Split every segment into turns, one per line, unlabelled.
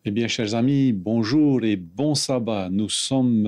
Eh bien, chers amis, bonjour et bon sabbat. Nous sommes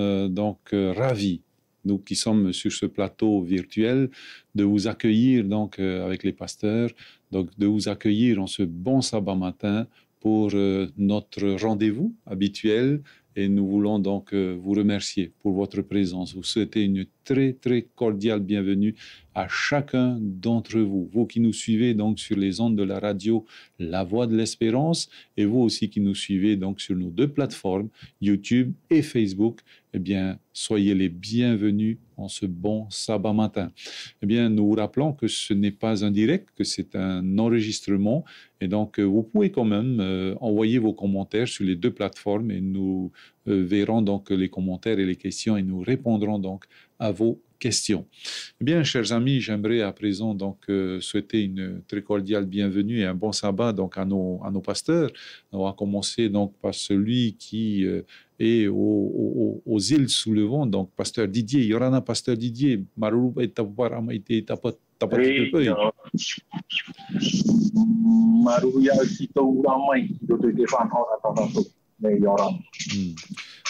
ravis, nous qui sommes sur ce plateau virtuel, de vous accueillir avec les pasteurs, donc de vous accueillir en ce bon sabbat matin pour notre rendez-vous habituel. Et nous voulons donc vous remercier pour votre présence. Vous souhaitez une très, très cordiale bienvenue à chacun d'entre vous. Vous qui nous suivez donc sur les ondes de la radio La Voix de l'Espérance et vous aussi qui nous suivez donc sur nos deux plateformes, YouTube et Facebook, eh bien, soyez les bienvenus en ce bon sabbat matin. Eh bien, nous vous rappelons que ce n'est pas un direct, que c'est un enregistrement. Et donc, vous pouvez quand même envoyer vos commentaires sur les deux plateformes et nous verrons donc les commentaires et les questions et nous répondrons donc à vos questions. Eh bien, chers amis, j'aimerais à présent donc souhaiter une très cordiale bienvenue et un bon sabbat donc à nos pasteurs. On va commencer donc par celui qui est aux îles sous le vent, donc pasteur Didier. Yorana, pasteur Didier. Marou et taparama ite tapat tapat
Oui, Maruya Sito Ramai, de Defan Yoram.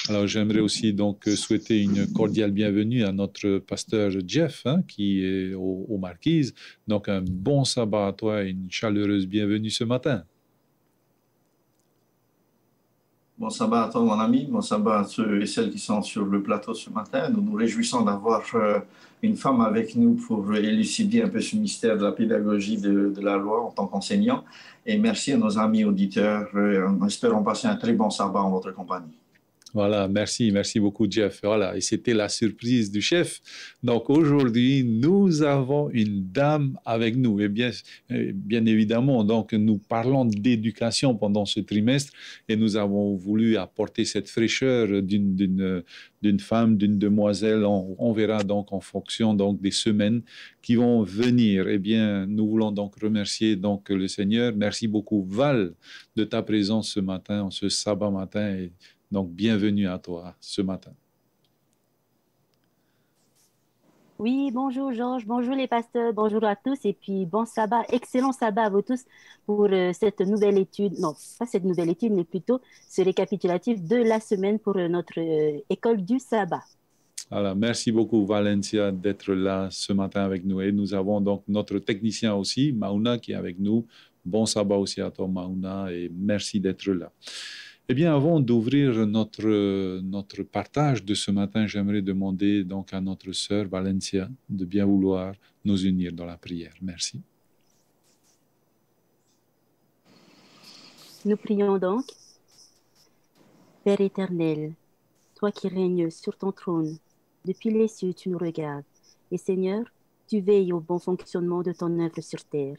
Alors, j'aimerais aussi donc souhaiter une cordiale bienvenue à notre pasteur Jeff, qui est aux Marquises. Donc, un bon sabbat à toi et une chaleureuse bienvenue ce matin.
Bon sabbat à toi, mon ami. Bon sabbat à ceux et celles qui sont sur le plateau ce matin. Nous nous réjouissons d'avoir une femme avec nous pour élucider un peu ce mystère de la pédagogie de la loi en tant qu'enseignant. Et merci à nos amis auditeurs. Espérons passer un très bon sabbat en votre compagnie.
Voilà, merci beaucoup Jeff. Voilà, et c'était la surprise du chef. Donc aujourd'hui, nous avons une dame avec nous. Et bien évidemment, donc nous parlons d'éducation pendant ce trimestre et nous avons voulu apporter cette fraîcheur d'une femme, d'une demoiselle. On verra donc en fonction donc des semaines qui vont venir. Eh bien, nous voulons donc remercier donc le Seigneur. Merci beaucoup Val de ta présence ce matin, en ce sabbat matin. Et donc, bienvenue à toi ce matin.
Oui, bonjour Georges, bonjour les pasteurs, bonjour à tous et puis bon sabbat, excellent sabbat à vous tous pour cette nouvelle étude, non, pas cette nouvelle étude, mais plutôt ce récapitulatif de la semaine pour notre école du sabbat.
Voilà, merci beaucoup Valencia d'être là ce matin avec nous. Et nous avons donc notre technicien aussi, Mauna, qui est avec nous. Bon sabbat aussi à toi Mauna et merci d'être là. Eh bien, avant d'ouvrir notre partage de ce matin, j'aimerais demander donc à notre sœur Valencia de bien vouloir nous unir dans la prière. Merci.
Nous prions donc. Père éternel, toi qui règnes sur ton trône, depuis les cieux tu nous regardes. Et Seigneur, tu veilles au bon fonctionnement de ton œuvre sur terre.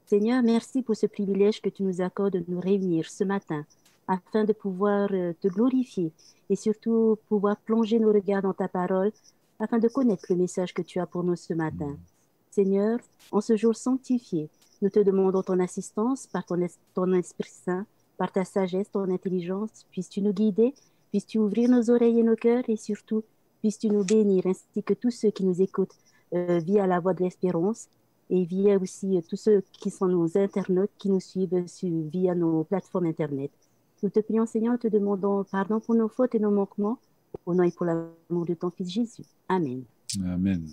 Seigneur, merci pour ce privilège que tu nous accordes de nous réunir ce matin afin de pouvoir te glorifier et surtout pouvoir plonger nos regards dans ta parole afin de connaître le message que tu as pour nous ce matin. Seigneur, en ce jour sanctifié, nous te demandons ton assistance par ton Esprit Saint, par ta sagesse, ton intelligence. Puisses-tu nous guider, puisses-tu ouvrir nos oreilles et nos cœurs et surtout, puisses-tu nous bénir ainsi que tous ceux qui nous écoutent via la Voix de l'Espérance et via aussi tous ceux qui sont nos internautes qui nous suivent via nos plateformes Internet. Nous te prions, Seigneur, te demandons pardon pour nos fautes et nos manquements, au nom et pour l'amour de ton Fils Jésus. Amen.
Amen.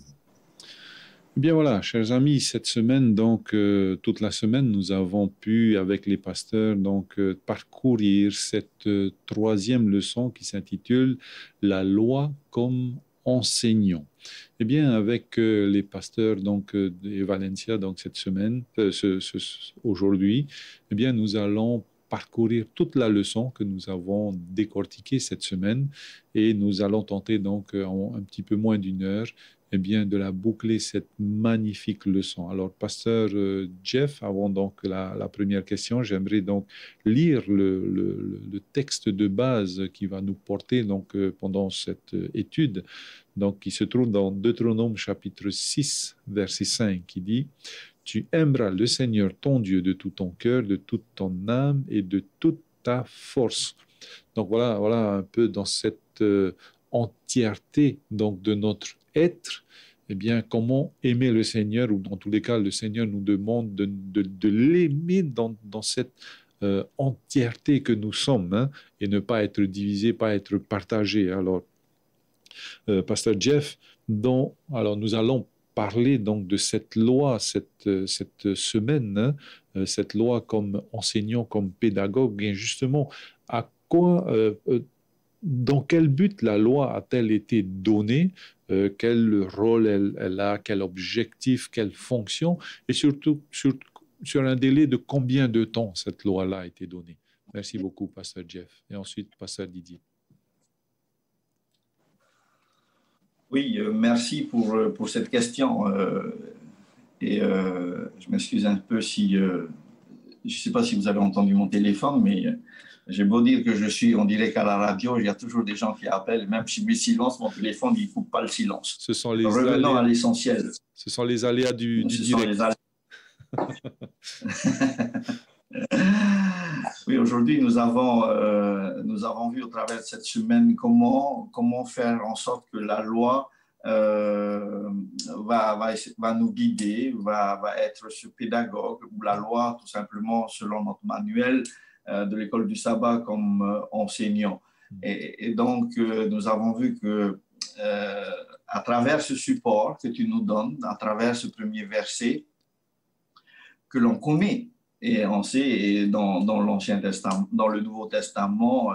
Eh bien voilà, chers amis, cette semaine, donc toute la semaine, nous avons pu, avec les pasteurs, donc parcourir cette troisième leçon qui s'intitule « La loi comme enseignant ». Eh bien, avec les pasteurs donc de Valencia, donc cette semaine, aujourd'hui, eh bien, nous allons parcourir toute la leçon que nous avons décortiquée cette semaine et nous allons tenter donc en un petit peu moins d'une heure eh bien, de la boucler cette magnifique leçon. Alors, pasteur Jeff, avant donc la première question, j'aimerais donc lire le texte de base qui va nous porter donc pendant cette étude, donc qui se trouve dans Deutéronome chapitre 6, verset 5, qui dit « Tu aimeras le Seigneur ton Dieu de tout ton cœur, de toute ton âme et de toute ta force. » Donc voilà un peu dans cette entièreté donc de notre être, eh bien, comment aimer le Seigneur, ou dans tous les cas, le Seigneur nous demande de l'aimer dans cette entièreté que nous sommes, hein, et ne pas être divisés, pas être partagés. Alors, Pasteur Jeff, alors nous allons parler donc de cette loi cette semaine, hein, cette loi comme enseignant, comme pédagogue, et justement, à quoi, dans quel but la loi a-t-elle été donnée, quel rôle elle a, quel objectif, quelle fonction, et surtout sur un délai de combien de temps cette loi-là a été donnée. Merci beaucoup, Pasteur Jeff. Et ensuite, Pasteur Didier.
Oui, merci pour cette question. Je m'excuse un peu si... je ne sais pas si vous avez entendu mon téléphone, mais j'ai beau dire que je suis en direct à la radio, il y a toujours des gens qui appellent. Même si je mets silence, mon téléphone, il ne coupe pas le silence. Revenons à l'essentiel.
Ce sont les aléas du direct.
Oui, aujourd'hui, nous avons vu au travers de cette semaine comment faire en sorte que la loi va nous guider, va être ce pédagogue, ou la loi, tout simplement, selon notre manuel de l'école du sabbat comme enseignant. Et donc, nous avons vu que à travers ce support que tu nous donnes, à travers ce premier verset, que l'on connaît, et on sait, et dans l'Ancien Testament, dans le Nouveau Testament,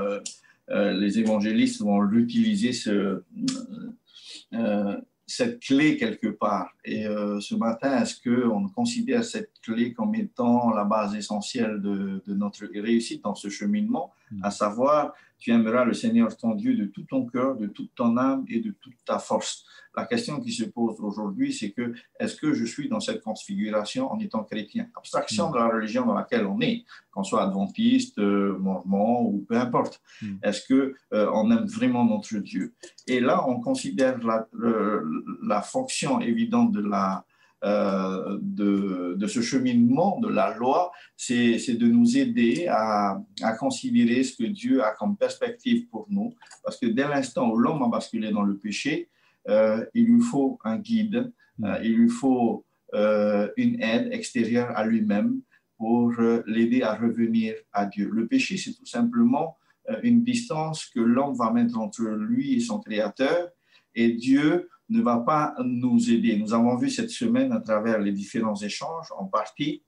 les évangélistes vont utiliser cette clé quelque part. Et ce matin, est-ce qu'on considère cette clé comme étant la base essentielle de notre réussite dans ce cheminement, à savoir, tu aimeras le Seigneur ton Dieu de tout ton cœur, de toute ton âme et de toute ta force. La question qui se pose aujourd'hui, c'est que est-ce que je suis dans cette configuration en étant chrétien? Abstraction de la religion dans laquelle on est, qu'on soit adventiste, mormon ou peu importe. Est-ce qu'on aime vraiment notre Dieu? Et là, on considère la fonction évidente de ce cheminement de la loi, c'est de nous aider à considérer ce que Dieu a comme perspective pour nous. Parce que dès l'instant où l'homme a basculé dans le péché, il lui faut un guide, il lui faut une aide extérieure à lui-même pour l'aider à revenir à Dieu. Le péché, c'est tout simplement une distance que l'homme va mettre entre lui et son Créateur, et Dieu ne va pas nous aider. Nous avons vu cette semaine à travers les différents échanges, en partie,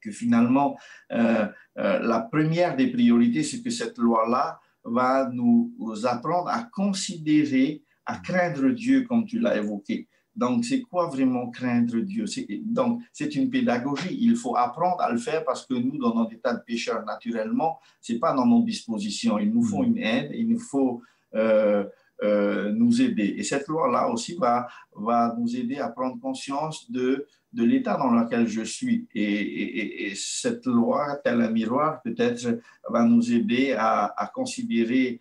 que finalement, la première des priorités, c'est que cette loi-là va nous apprendre à considérer, à craindre Dieu, comme tu l'as évoqué. Donc, c'est quoi vraiment craindre Dieu? Donc, c'est une pédagogie. Il faut apprendre à le faire parce que nous, dans notre état de pécheur, naturellement, ce n'est pas dans nos dispositions. Il nous faut une aide, il nous faut nous aider. Et cette loi-là aussi va nous aider à prendre conscience de l'état dans lequel je suis. Et cette loi, tel un miroir, peut-être, va nous aider à considérer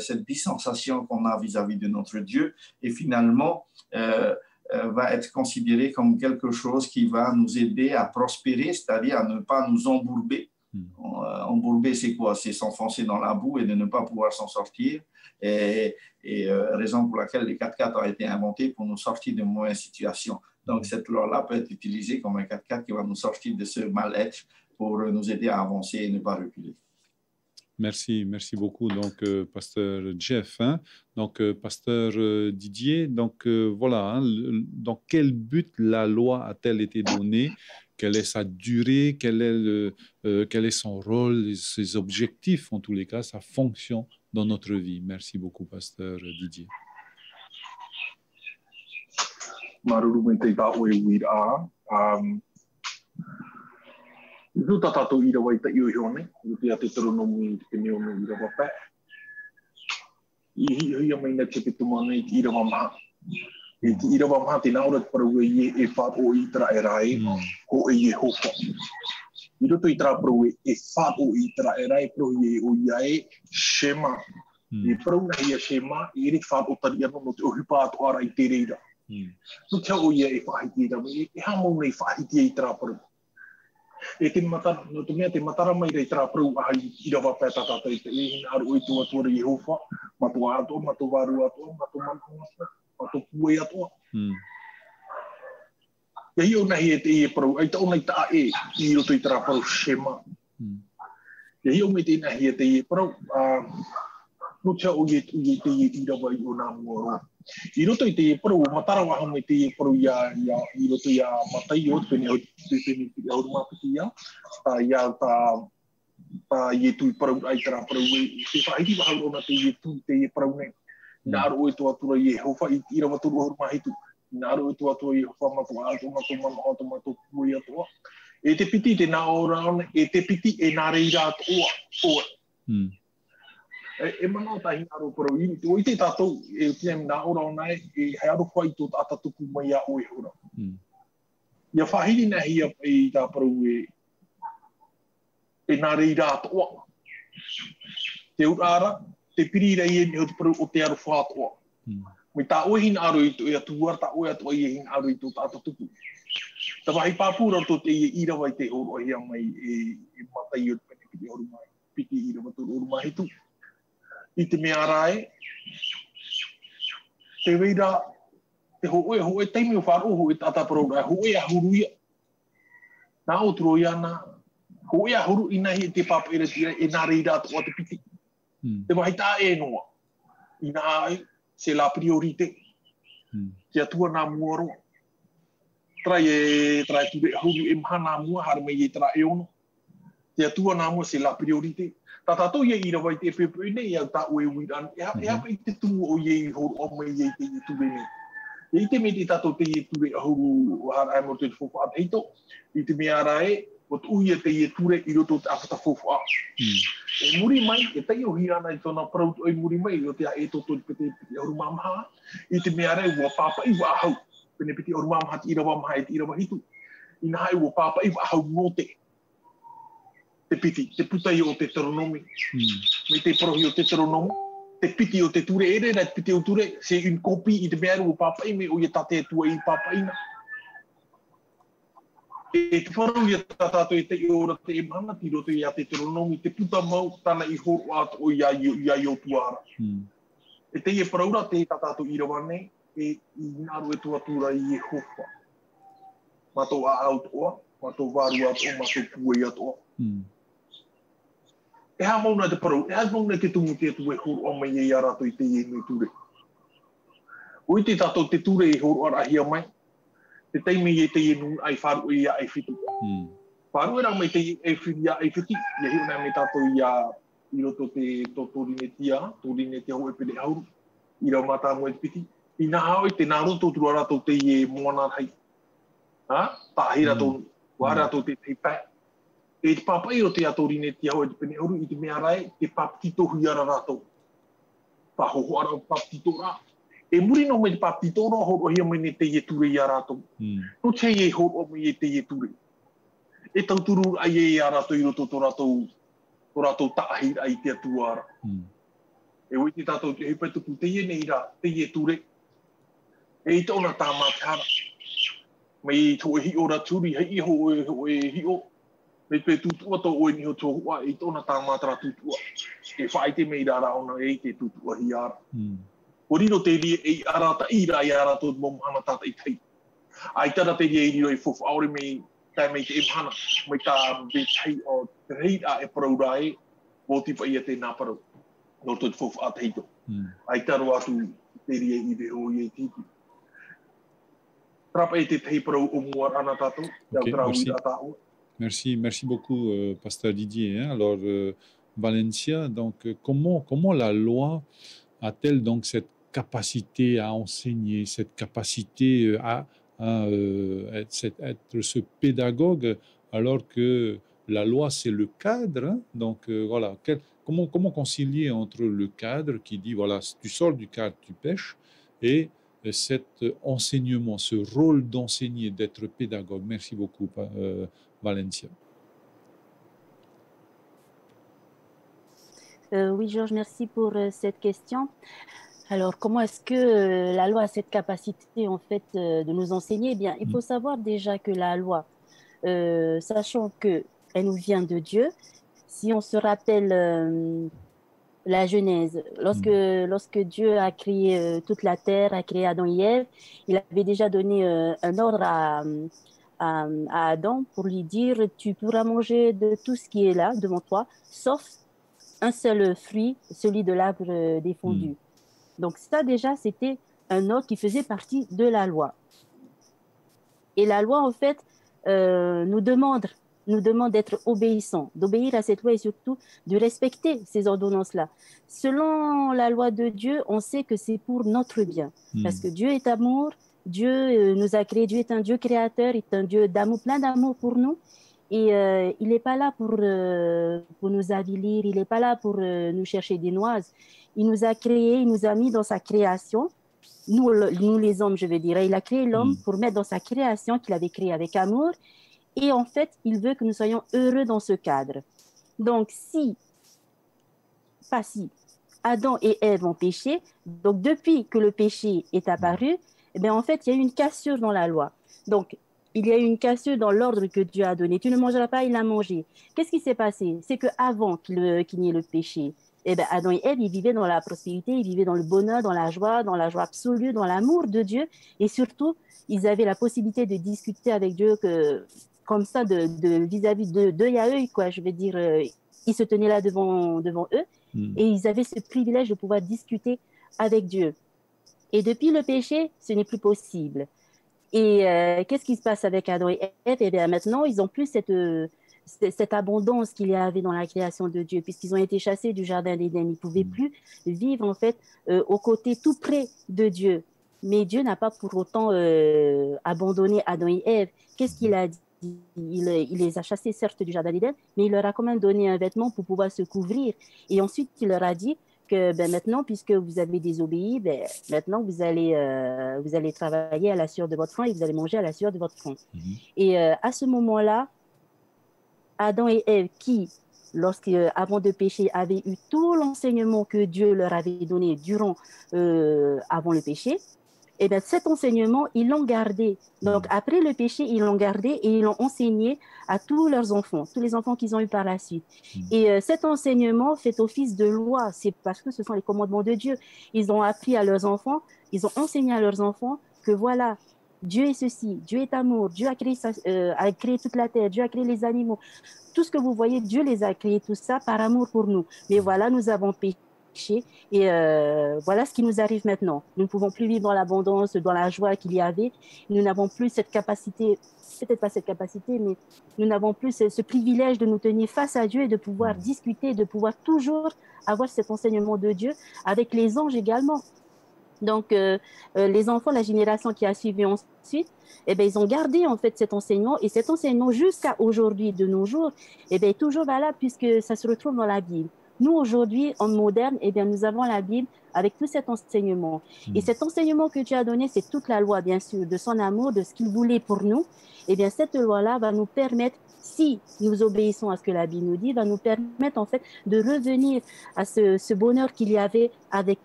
cette dissensation qu'on a vis-à-vis de notre Dieu, et finalement va être considérée comme quelque chose qui va nous aider à prospérer, c'est-à-dire à ne pas nous embourber. Embourber, c'est quoi? C'est s'enfoncer dans la boue et de ne pas pouvoir s'en sortir. Et raison pour laquelle les 4x4 ont été inventés pour nous sortir de mauvaises situations. Donc, cette loi-là peut être utilisée comme un 4x4 qui va nous sortir de ce mal-être pour nous aider à avancer et ne pas reculer.
Merci beaucoup, donc, Pasteur Jeff. Hein? Donc, Pasteur Didier, donc voilà, hein, dans quel but la loi a-t-elle été donnée? Quelle est sa durée? Quel est son rôle, ses objectifs, en tous les cas, sa fonction dans notre vie? Merci beaucoup, Pasteur Didier.
Itu tatato ira wai ta ione, itu ate tronomi ke neono ira wapa. Ia mai na te tumana ira mama. Ira mama te na ora para we e fa o itra erai ko e hofa. Ira to itra pro e fa o itra erai pro ye o iae shema. E pro na ia shema iri fa o taria no te ohipa to ara i te reira. No te o ia e fa i ira e ha mo nei fa i te itra pro. E te matara, no te mea te matara mai rei tra prau ahai i rawa pēta tātai te e aru i tua tua rei hofa, matu ato, matu waru ato, matu manu ato, matu pue ato. Ia hi o nahi e te e prau, ai ta o nei ta e i roto i tra prau shema. E hi o me tēnā hia te ie parau, no tia o ie te ie i rawa i o nā mua roa. I roto i te ie parau, matara waha me te ie parau i roto i a matai o, pene au mapiti ia, ia ta ie tui parau ai tara parau e, se whaiti waha ona te ie parau nei. Nā aro e toa tura i e hofa i rawa turu horu mahitu. Nā aro e toa tura i e hofa matua ato mato pui atoa. E te piti te nā ora ona, e te piti e nā reira atoa. E mana o tahi aro parau i, o i te tātou, e tiam nā ora ona e hei aro whai tō atatuku mai a oe hora. Ia whahiri nā hia i tā parau e nā reira atoa. Te urara, te piri rei e ni o te parau o te aro whātoa. Me tā oe hin aro i tō e atuar, tā oe atoa i e hin aro i tō atatuku. Tā wahi pāpūra tō te i rawa i te horo hia mai e matai o te pene piti horu mai, piti i rawa tō horu mai hitu. I te mea rae, te weira, te hoe teimi o wharoho e tata parau rai, hoe a huru ia. Nā o turo ia nā, hoe a huru ina hi te pāpūra tira e nā reira atoa te piti. Te wahi tā e noa, i nā ai, se la priorite, te atua nā mua roa. Trai ture huru e maha nā mua, hara mei e tera e ono. Te atua nā mua se la priorite. Tā tātou ia i rawa i te pepe nei, au tā ue uiran. E hapa i te tungu o ie i horo o mei i te i ture nei. E i te me te tātou te i ture huru hara e mo te whofu a teito. I te mea rae, o tu ia te i ture i roto te apata whofu a. E muri mai, e tei o hiana i tōna parau o i muri mai, o te a e toto i pete horu mamaha. I te mea rae, ua pāpa i wa ahau. Pene piti o ruma mahati i rawa maha e te i rawa hitu. I nā hai ua pāpa i wa ahau note. Te piti, te putai o te teronomi. Me te parohi o te teronomi. Te piti o te ture ere, te piti o ture, se un kopi i te mea ua pāpa i me o ia tate tua i pāpa ina. E te wharau ia tātātou e te i ora te e mana, ti roto i a te teronomi, te puta mau tana i horo ato o ia i o tuara. E te i e paraura te tātātou i rawa nei, e i ngāru e tuatura i e hofa. Mato a autoa, mato varu atoa, mato puei atoa. E ha mauna te parau, e ha mauna te tungu te atu e horo o mai e arato i te i e ture. O i te tātou te ture e horo ara hia mai, te teimi e te i e nunga ai wharu e ia ai whiti. Wharu e rau mai te i e whiti ia ai whiti, ia hiu nai me tātou i roto te tōrinetia ho e pene hauru, i rau mata mo e te piti. I nā hao i te nā roto turu arato te i e moana rai. Tā hei rato, wā rato te pē. E te pāpai o te atorine te hau e te pene oru i te mea rai, te pāptito hui ara rato. Pāhoho ara o pāptito rā. E muri no me te pāptito rā, horo hia mai ne te i e ture i a rato. No te i e horo mai e te i e ture. E tauturu ai e a rato i roto tō rato tāhi ai te atua ara. E oi te tātou te hipai tuku te i e nei rā, te i e ture. E i tōna tā mātara. Mei tō e hi o raturi, hei iho e hi o. Mei pē tutua tō oe ni ho tō hua, e i tōna tā mātara tutua. E whae te mei rara ona e te tutua hi ara. Ko riro te ria e arata i rā i ara tō momhana tāta i tei. Ai tara te ria i riro i fofu aore mei, tai mei te emhana, mei tā me tei o te rei a e parau rā e, mō tipa ia te nā parau. No tō te fofu a teito. Ai taro atu te ria i reo i e titi.
Okay, merci beaucoup, Pasteur Didier. Alors, Valencia, donc, comment la loi a-t-elle donc cette capacité à enseigner, cette capacité à être ce pédagogue, alors que la loi, c'est le cadre, hein? Donc, voilà, comment concilier entre le cadre qui dit, voilà, si tu sors du cadre, tu pêches, et cet enseignement, ce rôle d'enseigner, d'être pédagogue. Merci beaucoup, Valencia.
Oui, Georges, merci pour cette question. Alors, comment est-ce que la loi a cette capacité, en fait, de nous enseigner? Eh bien, il faut savoir déjà que la loi, sachant qu'elle nous vient de Dieu, si on se rappelle la Genèse, lorsque Dieu a créé toute la terre, a créé Adam et Ève, il avait déjà donné un ordre à Adam pour lui dire, tu pourras manger de tout ce qui est là devant toi, sauf un seul fruit, celui de l'arbre défendu. Donc ça déjà, c'était un ordre qui faisait partie de la loi. Et la loi, en fait, nous demande d'être obéissants, d'obéir à cette loi et surtout de respecter ces ordonnances-là. Selon la loi de Dieu, on sait que c'est pour notre bien. Parce que Dieu est amour, Dieu nous a créés, Dieu est un Dieu créateur, il est un Dieu d'amour, plein d'amour pour nous. Et il n'est pas là pour nous avilir, il n'est pas là pour nous chercher des noises. Il nous a créés, il nous a mis dans sa création. Nous les hommes, je veux dire. Il a créé l'homme pour mettre dans sa création qu'il avait créé avec amour. Et en fait, il veut que nous soyons heureux dans ce cadre. Donc, Adam et Ève ont péché, donc depuis que le péché est apparu, eh bien, en fait, il y a eu une cassure dans la loi. Donc, il y a eu une cassure dans l'ordre que Dieu a donné. Tu ne mangeras pas, il a mangé. Qu'est-ce qui s'est passé? C'est qu'avant qu'il n'y ait le péché, eh bien, Adam et Ève, ils vivaient dans la prospérité, ils vivaient dans le bonheur, dans la joie absolue, dans l'amour de Dieu. Et surtout, ils avaient la possibilité de discuter avec Dieu comme ça, vis-à-vis d'œil à œil, quoi. Je veux dire, ils se tenaient là devant eux et ils avaient ce privilège de pouvoir discuter avec Dieu. Et depuis le péché, ce n'est plus possible. Et qu'est-ce qui se passe avec Adam et Ève? Eh bien, maintenant, ils n'ont plus cette abondance qu'il y avait dans la création de Dieu, puisqu'ils ont été chassés du jardin d'Éden. Ils ne pouvaient plus vivre, en fait, aux côtés tout près de Dieu. Mais Dieu n'a pas pour autant abandonné Adam et Ève. Qu'est-ce qu'il a dit? Il les a chassés, certes, du jardin d'Éden, mais il leur a quand même donné un vêtement pour pouvoir se couvrir. Et ensuite, il leur a dit que maintenant, puisque vous avez désobéi, maintenant, vous allez travailler à la sueur de votre front et vous allez manger à la sueur de votre front. Et à ce moment-là, Adam et Ève, qui, avant de pécher, avaient eu tout l'enseignement que Dieu leur avait donné avant le péché, et bien cet enseignement, ils l'ont gardé. Donc après le péché, ils l'ont gardé et ils l'ont enseigné à tous leurs enfants, tous les enfants qu'ils ont eu par la suite. Et cet enseignement fait office de loi, c'est parce que ce sont les commandements de Dieu. Ils ont appris à leurs enfants, ils ont enseigné à leurs enfants que voilà, Dieu est ceci, Dieu est amour, Dieu a créé toute la terre, Dieu a créé les animaux. Tout ce que vous voyez, Dieu les a créés, tout ça par amour pour nous. Mais voilà, nous avons péché. Et voilà ce qui nous arrive maintenant. Nous ne pouvons plus vivre dans l'abondance, dans la joie qu'il y avait. Nous n'avons plus cette capacité, peut-être pas cette capacité, mais nous n'avons plus ce privilège de nous tenir face à Dieu et de pouvoir discuter, de pouvoir toujours avoir cet enseignement de Dieu avec les anges également. Donc, les enfants, la génération qui a suivi ensuite, eh bien, ils ont gardé en fait cet enseignement et cet enseignement jusqu'à aujourd'hui, de nos jours, eh bien, est toujours valable puisque ça se retrouve dans la Bible. Nous, aujourd'hui, en moderne, eh bien, nous avons la Bible avec tout cet enseignement. Et cet enseignement que Dieu a donné, c'est toute la loi, bien sûr, de son amour, de ce qu'il voulait pour nous. Eh bien, cette loi-là va nous permettre, si nous obéissons à ce que la Bible nous dit, va nous permettre en fait de revenir à ce bonheur qu'il y avait avec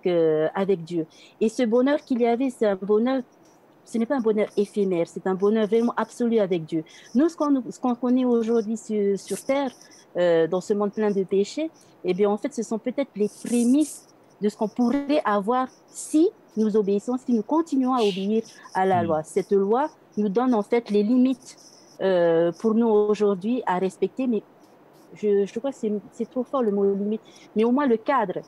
Dieu. Et ce bonheur qu'il y avait, c'est un bonheur, ce n'est pas un bonheur éphémère, c'est un bonheur vraiment absolu avec Dieu. Nous, ce qu'on connaît aujourd'hui sur Terre, dans ce monde plein de péchés, eh bien, en fait, ce sont peut-être les prémices de ce qu'on pourrait avoir si nous obéissons, si nous continuons à obéir à la loi. Cette loi nous donne en fait les limites pour nous aujourd'hui à respecter, mais je crois que c'est trop fort le mot limite, mais au moins le cadre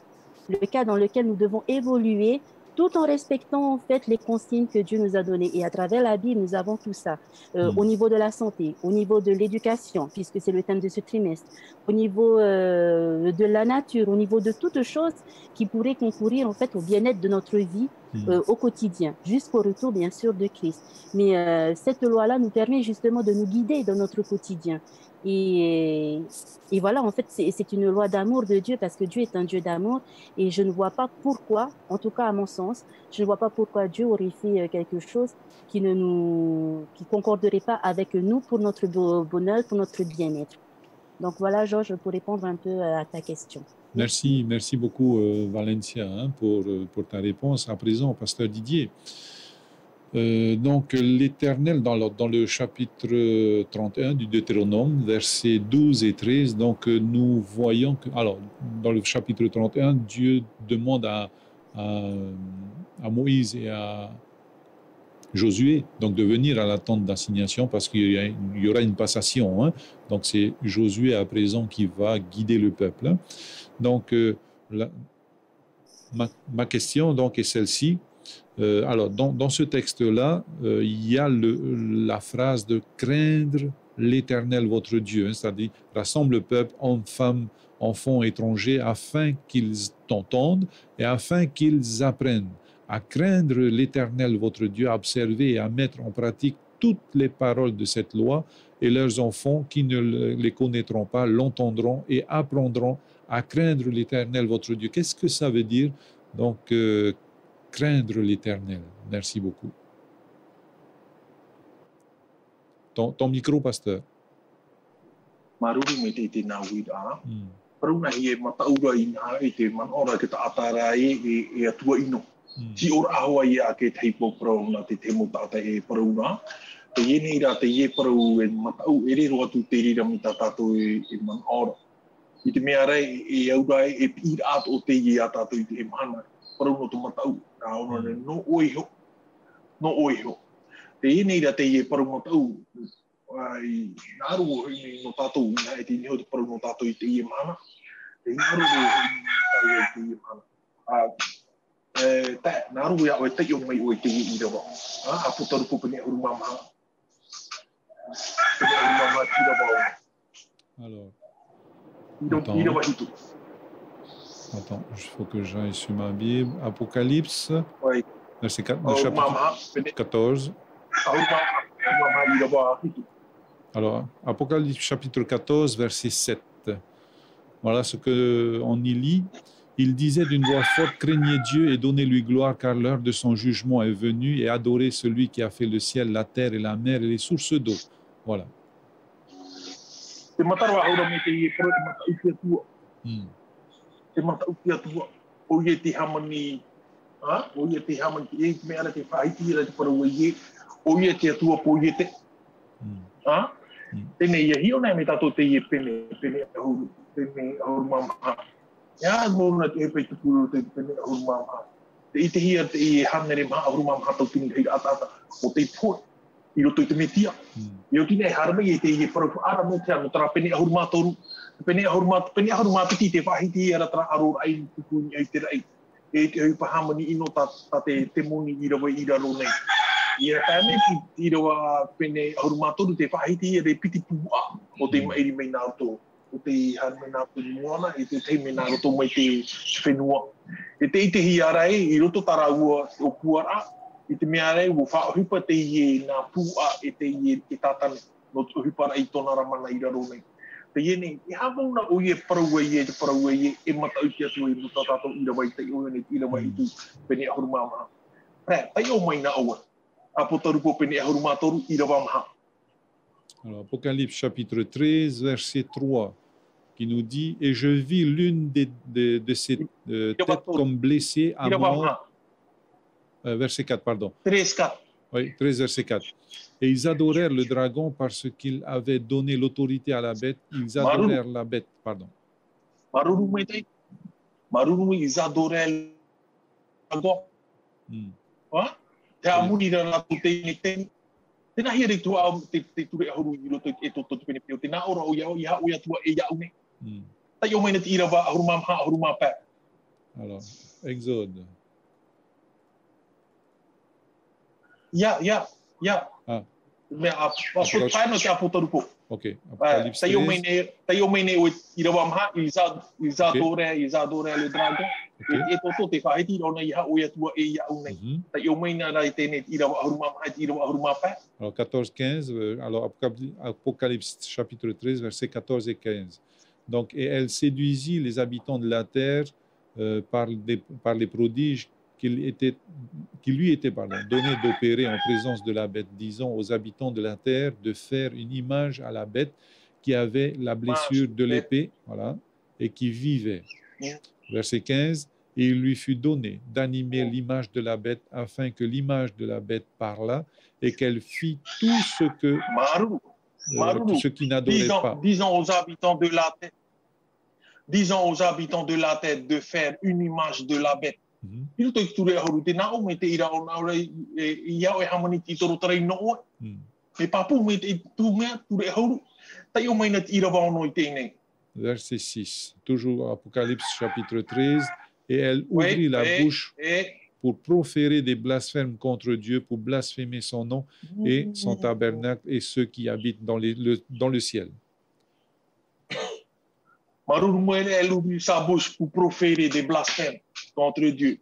dans lequel nous devons évoluer tout en respectant en fait les consignes que Dieu nous a données. Et à travers la Bible, nous avons tout ça. Au niveau de la santé, au niveau de l'éducation, puisque c'est le thème de ce trimestre, au niveau de la nature, au niveau de toutes choses qui pourraient concourir en fait au bien-être de notre vie au quotidien, jusqu'au retour bien sûr de Christ. Mais cette loi-là nous permet justement de nous guider dans notre quotidien. Et voilà, en fait, c'est une loi d'amour de Dieu parce que Dieu est un Dieu d'amour et je ne vois pas pourquoi, en tout cas à mon sens, je ne vois pas pourquoi Dieu aurait fait quelque chose qui concorderait pas avec nous pour notre bonheur, pour notre bien-être. Donc voilà, Georges, pour répondre un peu à ta question.
Merci beaucoup Valencia pour ta réponse. À présent, pasteur Didier. Donc l'Éternel dans le chapitre 31 du Deutéronome, versets 12 et 13, donc nous voyons que, alors dans le chapitre 31, Dieu demande à Moïse et à Josué, donc de venir à la tente d'assignation parce qu'il y aura une passation. Hein. Donc c'est Josué à présent qui va guider le peuple. Hein. Donc ma question donc est celle-ci. Alors dans ce texte-là, il y a la phrase de craindre l'Éternel votre Dieu, hein, c'est-à-dire rassemble le peuple, hommes, femmes, enfants étrangers, afin qu'ils t'entendent et afin qu'ils apprennent à craindre l'Éternel votre Dieu, à observer et à mettre en pratique toutes les paroles de cette loi, et leurs enfants qui ne les connaîtront pas l'entendront et apprendront à craindre l'Éternel votre Dieu. Qu'est-ce que ça veut dire donc craindre l'Éternel? Merci beaucoup. Ton micro, pasteur.
Maruru me te na wira. Paruna hie mataura ina e te manora ke ta atara e atua ino. Si ora ahoa ia ke teipo prauna te temo tata e paruna. Te iene ira te ie parau e matau e rero atu te rira mi tatato e manora. I te mea rei e aurai e pira ato o te ie atato i te mana. Paruna tu matau. Ka ona ne no oiho. No oiho. Te iene ira te ie parau matau. Ai naru i no tatou ina e te niho te parau no tatou i te ie mana. Te naru i te ie mana. Ta naru ia o te i o mai o te ie i rawa. A putaru ko pene uru mama. Pene uru mama ki rawa.
Alors,
attends,
il faut que j'aille sur ma Bible. Apocalypse,
oui.
Verset 4, chapitre 14. Alors, Apocalypse chapitre 14, verset 7. Voilà ce qu'on y lit. Il disait d'une voix forte, craignez Dieu et donnez-lui gloire, car l'heure de son jugement est venue, et adorez celui qui a fait le ciel, la terre et la mer et les sources d'eau. Voilà.
Tene ia hio nei me tato te ie pene ahuru mama. Ia mōna te hepe tupuru te pene ahuru mama. Te i te hia te i hanere maha ahuru mama tau tini hei atata o te pōt i roto i te metia. I o tine e harama i te i parafu ara mo te anu tara pene ahuru mātoru. Pene ahuru māpiti te whahiti i ara tara arora ai tupuni ai te rai. E te hui pahamani ino ta te moni i rawa i raro nei. Ia tāne ki rawa pene ahuru mātoru te whahiti i re piti pua o te mairi mei nāroto. O te hana mei nāroto ni moana, e te tei mei nāroto mai te whenua. E te ite hi ara i roto tara ua o puara, i te mea rei o whaohipa te i nā pua e te i e tātane. No te hipara i tōna ramana i raro nei. Te iene, i hamauna o i e paraua i e te paraua i e matau ki atu i muta tātou i rawa i te oione i rawa i tu pene ahuru māmaha. Prea, tai o mai na aua.
Alors, Apocalypse chapitre 13, verset 3, qui nous dit « Et je vis l'une de ces têtes comme blessée à mort. » Verset 4, pardon.
13,
oui, 13, verset 4. Et ils adorèrent le dragon parce qu'il avait donné l'autorité à la bête. Ils adorèrent la bête, pardon.
Ils adorèrent le dragon. Te amuni rana tu te teni. Tēnā hia rei tua te ture ahuru i roto e toto pene peo. Tēnā ora o iau, iha o ia tua e iau ne. Tai o maina te irawa ahuru mamha, ahuru mapē.
Alors, Exode.
Ia. Mea a paino te apotarupo.
Ok, Apocalypse 13.
Tai o maine o irawa maha, ils adoraient le dragon. E toto te whahiti rona iha o ia tua e iau nei. Tai o maina rai tēne irawa ahuru mamha, irawa ahuru mapē.
Alors 14-15, alors Apocalypse chapitre 13, versets 14 et 15. Donc, et elle séduisit les habitants de la terre par les prodiges qui lui étaient donnés d'opérer en présence de la bête, disant aux habitants de la terre de faire une image à la bête qui avait la blessure de l'épée, voilà, et qui vivait. Verset 15, et il lui fut donné d'animer l'image de la bête afin que l'image de la bête parlât et qu'elle fit tout ce que ceux qui n'adoraient pas.
Disons aux habitants de la terre de faire une image de la bête I roto i ture ahoru te nao me te ira o nao rei I au e hamani ti toro tarai no me papu me te tu mea ture ahoru tai o mai na ira wao I tēnei.
Verset 6, toujours Apocalypse chapitre 13, et elle ouvrit la bouche pour proférer des blasphèmes contre Dieu, pour blasphémer son nom et son tabernacle et ceux qui habitent dans le ciel.
Maruru moele elle ouvrit sa bouche pour proférer des blasphèmes contre Dieu.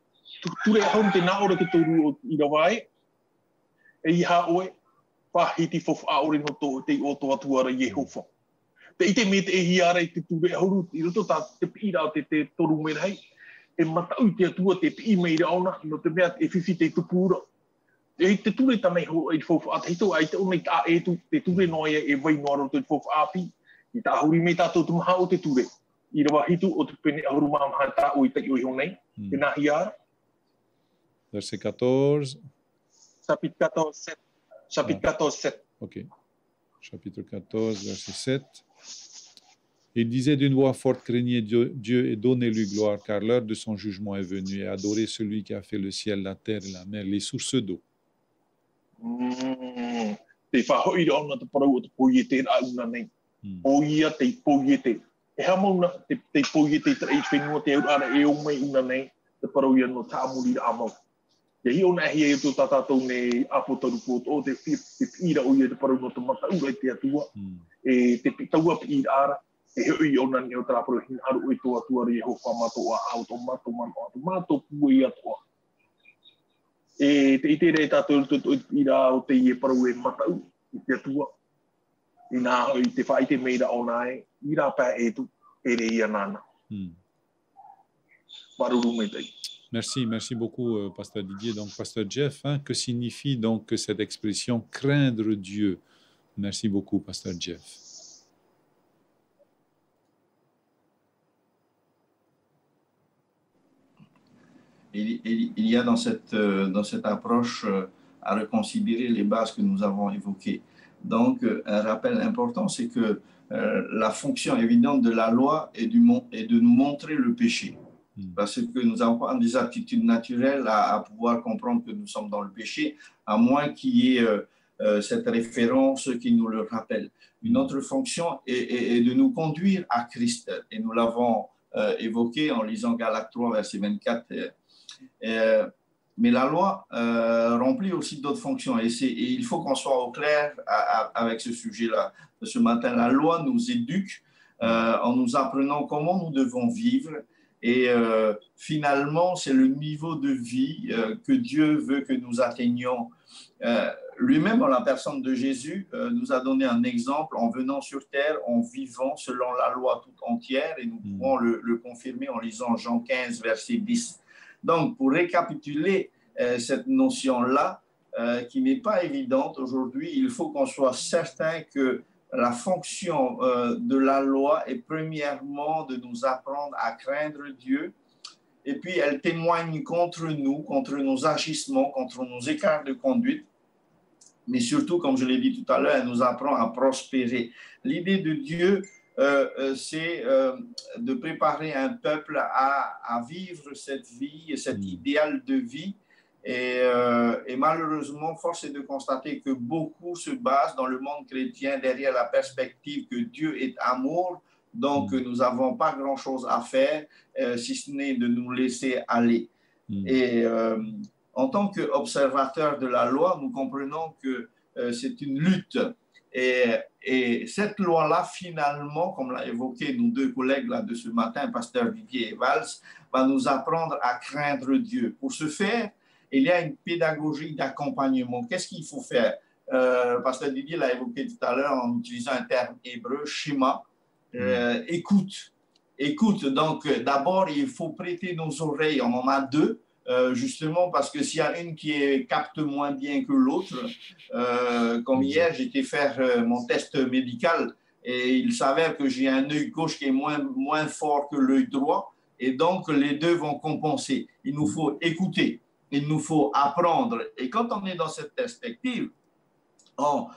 Ture ahoru te nao re ke toru o ira wai e iha oe whahiti fofu aore no to te o toa tuara Yehova. Te ite me te hiara I te ture ahoru I roto ta te pira o te toru me rei e matau I te atua te pi me ira ona no te mea e whiwhi te tupura. E te ture tanei ho I fofu a teito ai te ona I ta etu te ture noia e vai noa roto I fofu api I ta ahuri me tātou tumaha o te ture. I rawa hitu o te pene ahoru maamaha tā o I ta ioi honei. Te nā hiara.
Verset 14.
Chapitre 14, 7. Chapitre 14, 7.
Ok. Chapitre 14, verset 7. Il disait d'une voix forte, craignez Dieu et donnez-lui gloire, car l'heure de son jugement est venue, et adorez celui qui a fait le ciel, la terre et la mer, les sources d'eau.
Te whahoi ona te parau o te poiete rā una nei. Poia te poiete. E hamauna te poiete te rei whenua te au ara e o mai una nei, te parau ia no tāmuri rā mau. Ia hi ona hi e tu tātātou ne apotaru pot o te pira o ia te parau no te mata ura I te atua. E te taua pira ara. E hoi ona ni o tāparo hin haru o I toa tua ri ho whamatoa au to mato mano atu mato pui atoa. E te ite rei tātou o pira o te ie parau e matau I te atua. I nā hoi te whai te meira o nai, I rā pā e tu, e rei anana. Maruru me tei.
Merci beaucoup, Pasteur Didier. Donc, Pasteur Jeff, que signifie donc cette expression craindre Dieu? Merci beaucoup, Pasteur Jeff.
Il y a dans cette approche à reconsidérer les bases que nous avons évoquées. Donc, un rappel important, c'est que la fonction évidente de la loi est de nous montrer le péché. Parce que nous avons des aptitudes naturelles à pouvoir comprendre que nous sommes dans le péché, à moins qu'il y ait cette référence qui nous le rappelle. Une autre fonction est de nous conduire à Christ. Et nous l'avons évoqué en lisant Galates 3, verset 24. Mais la loi remplit aussi d'autres fonctions. Et il faut qu'on soit au clair avec ce sujet-là. Ce matin, la loi nous éduque en nous apprenant comment nous devons vivre. Et finalement, c'est le niveau de vie que Dieu veut que nous atteignions. Lui-même, en la personne de Jésus, nous a donné un exemple en venant sur terre, en vivant selon la loi toute entière. Et nous pouvons le confirmer en lisant Jean 15, verset 10. Donc, pour récapituler cette notion-là, qui n'est pas évidente aujourd'hui, il faut qu'on soit certain que la fonction de la loi est premièrement de nous apprendre à craindre Dieu, et puis elle témoigne contre nous, contre nos agissements, contre nos écarts de conduite, mais surtout, comme je l'ai dit tout à l'heure, elle nous apprend à prospérer. L'idée de Dieu, c'est de préparer un peuple à vivre cette vie, cet idéal de vie. Et malheureusement, force est de constater que beaucoup se basent dans le monde chrétien derrière la perspective que Dieu est amour, donc nous n'avons pas grand-chose à faire, si ce n'est de nous laisser aller. Et en tant qu'observateurs de la loi, nous comprenons que c'est une lutte. Et cette loi-là, finalement, comme l'a évoqué nos deux collègues là, de ce matin, Pasteur Didier et Valls, va nous apprendre à craindre Dieu. Pour ce faire, il y a une pédagogie d'accompagnement. Qu'est-ce qu'il faut faire? Pasteur Didier l'a évoqué tout à l'heure en utilisant un terme hébreu, schéma. Écoute. Donc, d'abord, il faut prêter nos oreilles. On en a deux, justement, parce que s'il y a une qui capte moins bien que l'autre, comme hier, j'étais faire mon test médical et il s'avère que j'ai un œil gauche qui est moins fort que l'œil droit. Et donc, les deux vont compenser. Il nous faut écouter. Il nous faut apprendre. Et quand on est dans cette perspective, on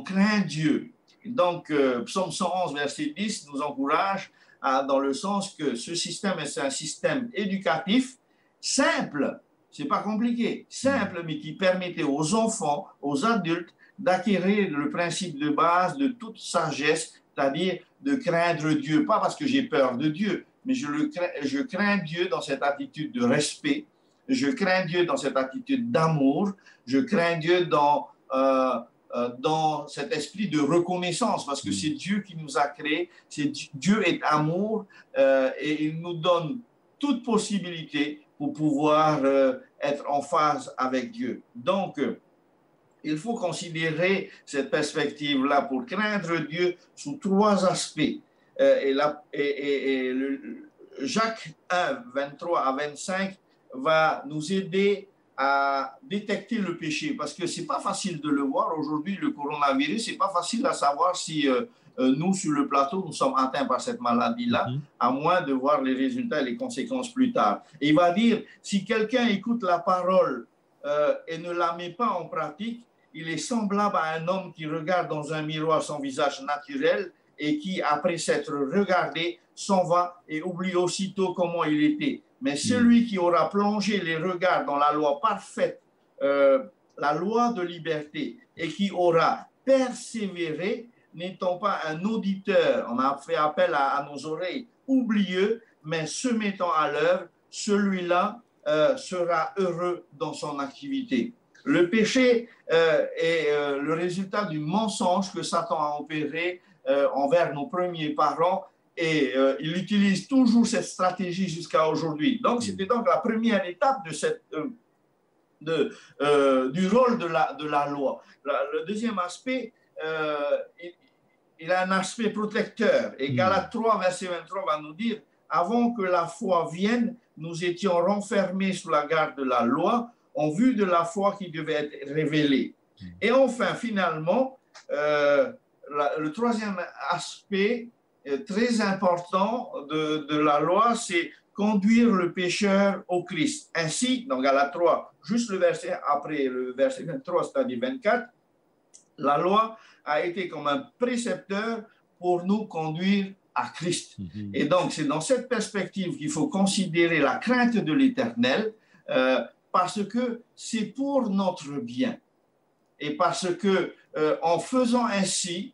craint Dieu. Donc, Psaume 111, verset 10 nous encourage dans le sens que ce système, c'est un système éducatif simple, c'est pas compliqué, simple, mais qui permettait aux enfants, aux adultes, d'acquérir le principe de base de toute sagesse, c'est-à-dire de craindre Dieu, pas parce que j'ai peur de Dieu, mais je crains Dieu dans cette attitude de respect, je crains Dieu dans cette attitude d'amour, je crains Dieu dans cet esprit de reconnaissance, parce que c'est Dieu qui nous a créés, Dieu est amour et il nous donne toute possibilité pour pouvoir être en phase avec Dieu. Donc, il faut considérer cette perspective-là pour craindre Dieu sous trois aspects. Jacques 1, 23 à 25 va nous aider à détecter le péché, parce que c'est pas facile de le voir aujourd'hui, le coronavirus, c'est pas facile à savoir si nous, sur le plateau, nous sommes atteints par cette maladie-là, à moins de voir les résultats et les conséquences plus tard. Et il va dire, si quelqu'un écoute la parole et ne la met pas en pratique, il est semblable à un homme qui regarde dans un miroir son visage naturel et qui, après s'être regardé, s'en va et oublie aussitôt comment il était. Mais celui qui aura plongé les regards dans la loi parfaite, la loi de liberté, et qui aura persévéré, n'étant pas un auditeur, on a fait appel à nos oreilles, oublieux, mais se mettant à l'œuvre, celui-là sera heureux dans son activité. Le péché est le résultat du mensonge que Satan a opéré envers nos premiers parents, et il utilise toujours cette stratégie jusqu'à aujourd'hui. Donc, c'était donc la première étape du rôle de la loi. Le deuxième aspect, il a un aspect protecteur. Et Galates 3, verset 23 va nous dire, avant que la foi vienne, nous étions renfermés sous la garde de la loi, en vue de la foi qui devait être révélée. Et enfin, finalement, le troisième aspect très important de la loi, c'est conduire le pécheur au Christ. Ainsi, dans Galates 3, juste le verset après le verset 23, c'est-à-dire 24, la loi a été comme un précepteur pour nous conduire à Christ. Et donc, c'est dans cette perspective qu'il faut considérer la crainte de l'Éternel, parce que c'est pour notre bien. Et parce que en faisant ainsi,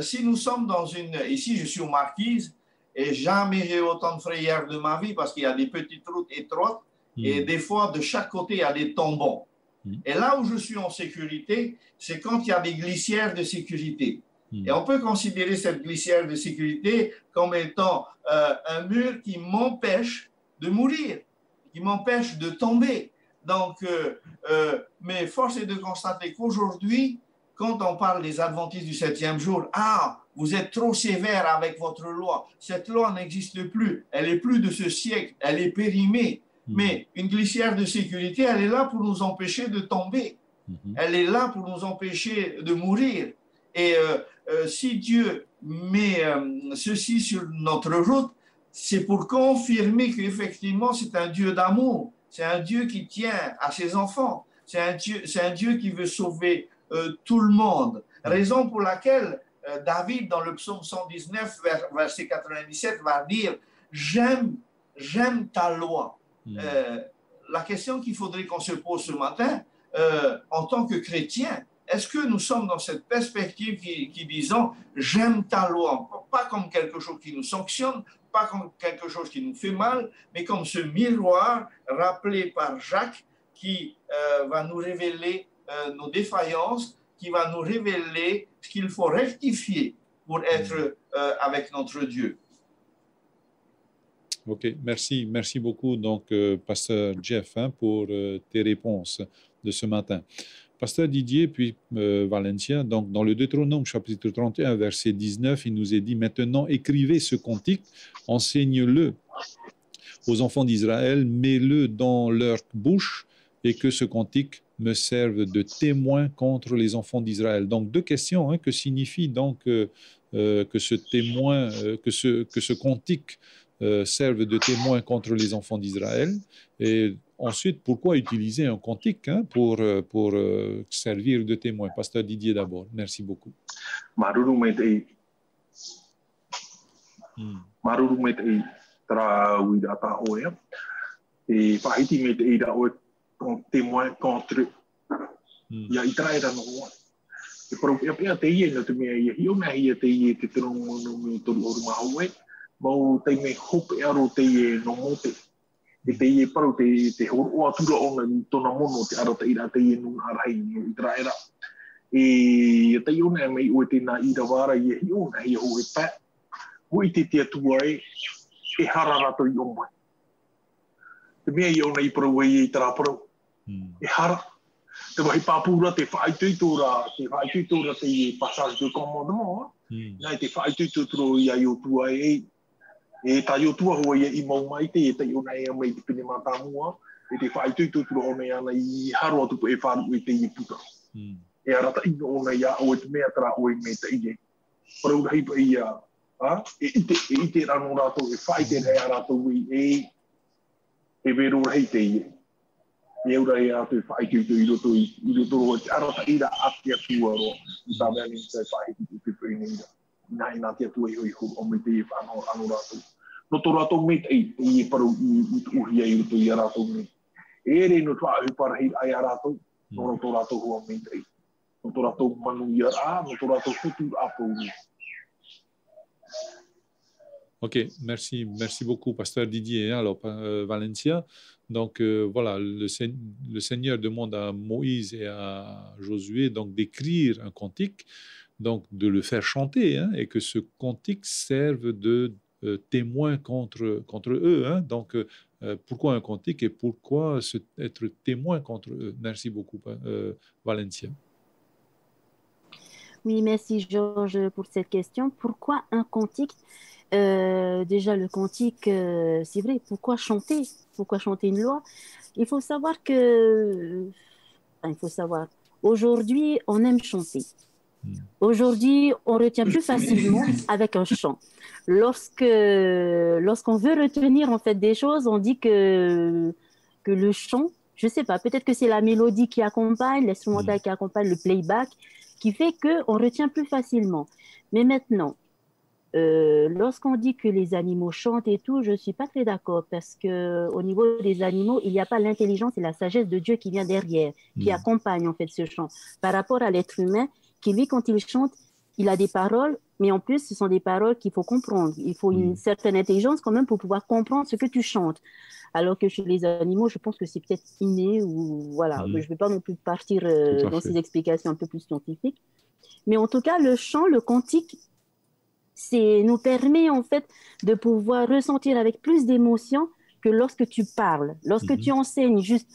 si nous sommes dans ici je suis aux Marquises, et jamais j'ai autant de frayeurs de ma vie, parce qu'il y a des petites routes étroites, et des fois de chaque côté il y a des tombants. Et là où je suis en sécurité, c'est quand il y a des glissières de sécurité. Et on peut considérer cette glissière de sécurité comme étant un mur qui m'empêche de mourir, qui m'empêche de tomber. Donc, mais force est de constater qu'aujourd'hui, quand on parle des adventistes du 7e jour, vous êtes trop sévère avec votre loi. Cette loi n'existe plus. Elle est plus de ce siècle. Elle est périmée. Mais une glissière de sécurité, elle est là pour nous empêcher de tomber. Elle est là pour nous empêcher de mourir. Et si Dieu met ceci sur notre route, c'est pour confirmer qu'effectivement, c'est un Dieu d'amour. C'est un Dieu qui tient à ses enfants. C'est un Dieu qui veut sauver tout le monde. Raison pour laquelle David, dans le psaume 119, verset 97, va dire « J'aime ta loi ». La question qu'il faudrait qu'on se pose ce matin, en tant que chrétien, est-ce que nous sommes dans cette perspective qui disons « j'aime ta loi », pas comme quelque chose qui nous sanctionne, pas comme quelque chose qui nous fait mal, mais comme ce miroir rappelé par Jacques qui va nous révéler nos défaillances, qui va nous révéler ce qu'il faut rectifier pour être avec notre Dieu.
Ok, merci beaucoup, donc, Pasteur Jeff, pour tes réponses de ce matin. Pasteur Didier, puis Valencia, donc dans le Deutéronome chapitre 31, verset 19, il nous est dit « Maintenant, écrivez ce cantique, enseigne-le aux enfants d'Israël, mets-le dans leur bouche, et que ce cantique me serve de témoin contre les enfants d'Israël. » Donc, deux questions, que signifie donc que ce témoin, que ce cantique serve de témoin contre les enfants d'Israël. Et ensuite, pourquoi utiliser un cantique pour servir de témoin? Pasteur Didier d'abord. Merci beaucoup.
Maruru me te i tra ui da ta oea. E whahiti me te i da oe témoin contre ia i tra era no hoa. E paru pia te ie no te mea ia hio mea ia te ie te trongo no me toru oru mahoe. Mau te me hope aro te ie no mote. E te ie paru te horo atura o na tona mono te ara te ira te ie nung arhei no i tra era. E te iona e mei oe tēnā i rawara ia hio na ia ho e pā. Hui te tia tua e hara rato i omai. Te mea iona i parau e i tara parau. E hara. Te wahi pāpura te whaituitura te i passage de commandement. Nai te whaituitura i a iotua e ta iotua hoa ia i maumaite e te iona e amai te pene mātāmua. E te whaituitura o nei ana i haro atupu e wharu e te i puta. E arata ino o nei a o e te mea tara o e me te i e. Parau rahi pa i a e ite rano rato e whaite rea rato i e vero rahi te i e. E ura e ato e whaite i roto o te arata ira ati atua ro. I tā mea ni te whaite i te whaineinga. Nai nā te atua i hoi huru o me te i whanau anu rato. No tō rato me te i paru i uhia i roto i a rato me. E re no tua ahuparahi ai a rato, no tō rato hua me te i. No tō rato manu i a no tō rato hutu a pōru.
Ok, merci beaucoup, Pasteur Didier. Alors, Valencia, donc voilà, le Seigneur demande à Moïse et à Josué donc d'écrire un cantique, donc de le faire chanter, hein, et que ce cantique serve de témoin contre eux. Hein. Donc, pourquoi un cantique et pourquoi être témoin contre eux? Merci beaucoup, Valencia.
Oui, merci Georges pour cette question. Pourquoi un cantique? Déjà, le cantique, c'est vrai, pourquoi chanter? Pourquoi chanter une loi? Il faut savoir aujourd'hui, on aime chanter. Aujourd'hui, on retient plus facilement avec un chant. Lorsqu'on veut retenir en fait des choses, on dit que le chant, je sais pas, peut-être que c'est la mélodie qui accompagne, l'instrumental qui accompagne le playback, qui fait qu'on retient plus facilement. Mais maintenant, lorsqu'on dit que les animaux chantent et tout, je ne suis pas très d'accord parce qu'au niveau des animaux, il n'y a pas l'intelligence et la sagesse de Dieu qui vient derrière, qui accompagne en fait ce chant. Par rapport à l'être humain, qui lui, quand il chante, il a des paroles, mais en plus, ce sont des paroles qu'il faut comprendre. Il faut une certaine intelligence quand même pour pouvoir comprendre ce que tu chantes. Alors que chez les animaux, je pense que c'est peut-être inné ou voilà. Je ne vais pas non plus partir dans ces explications un peu plus scientifiques. Mais en tout cas, le chant, le cantique, nous permet en fait de pouvoir ressentir avec plus d'émotion que lorsque tu parles. Lorsque tu enseignes juste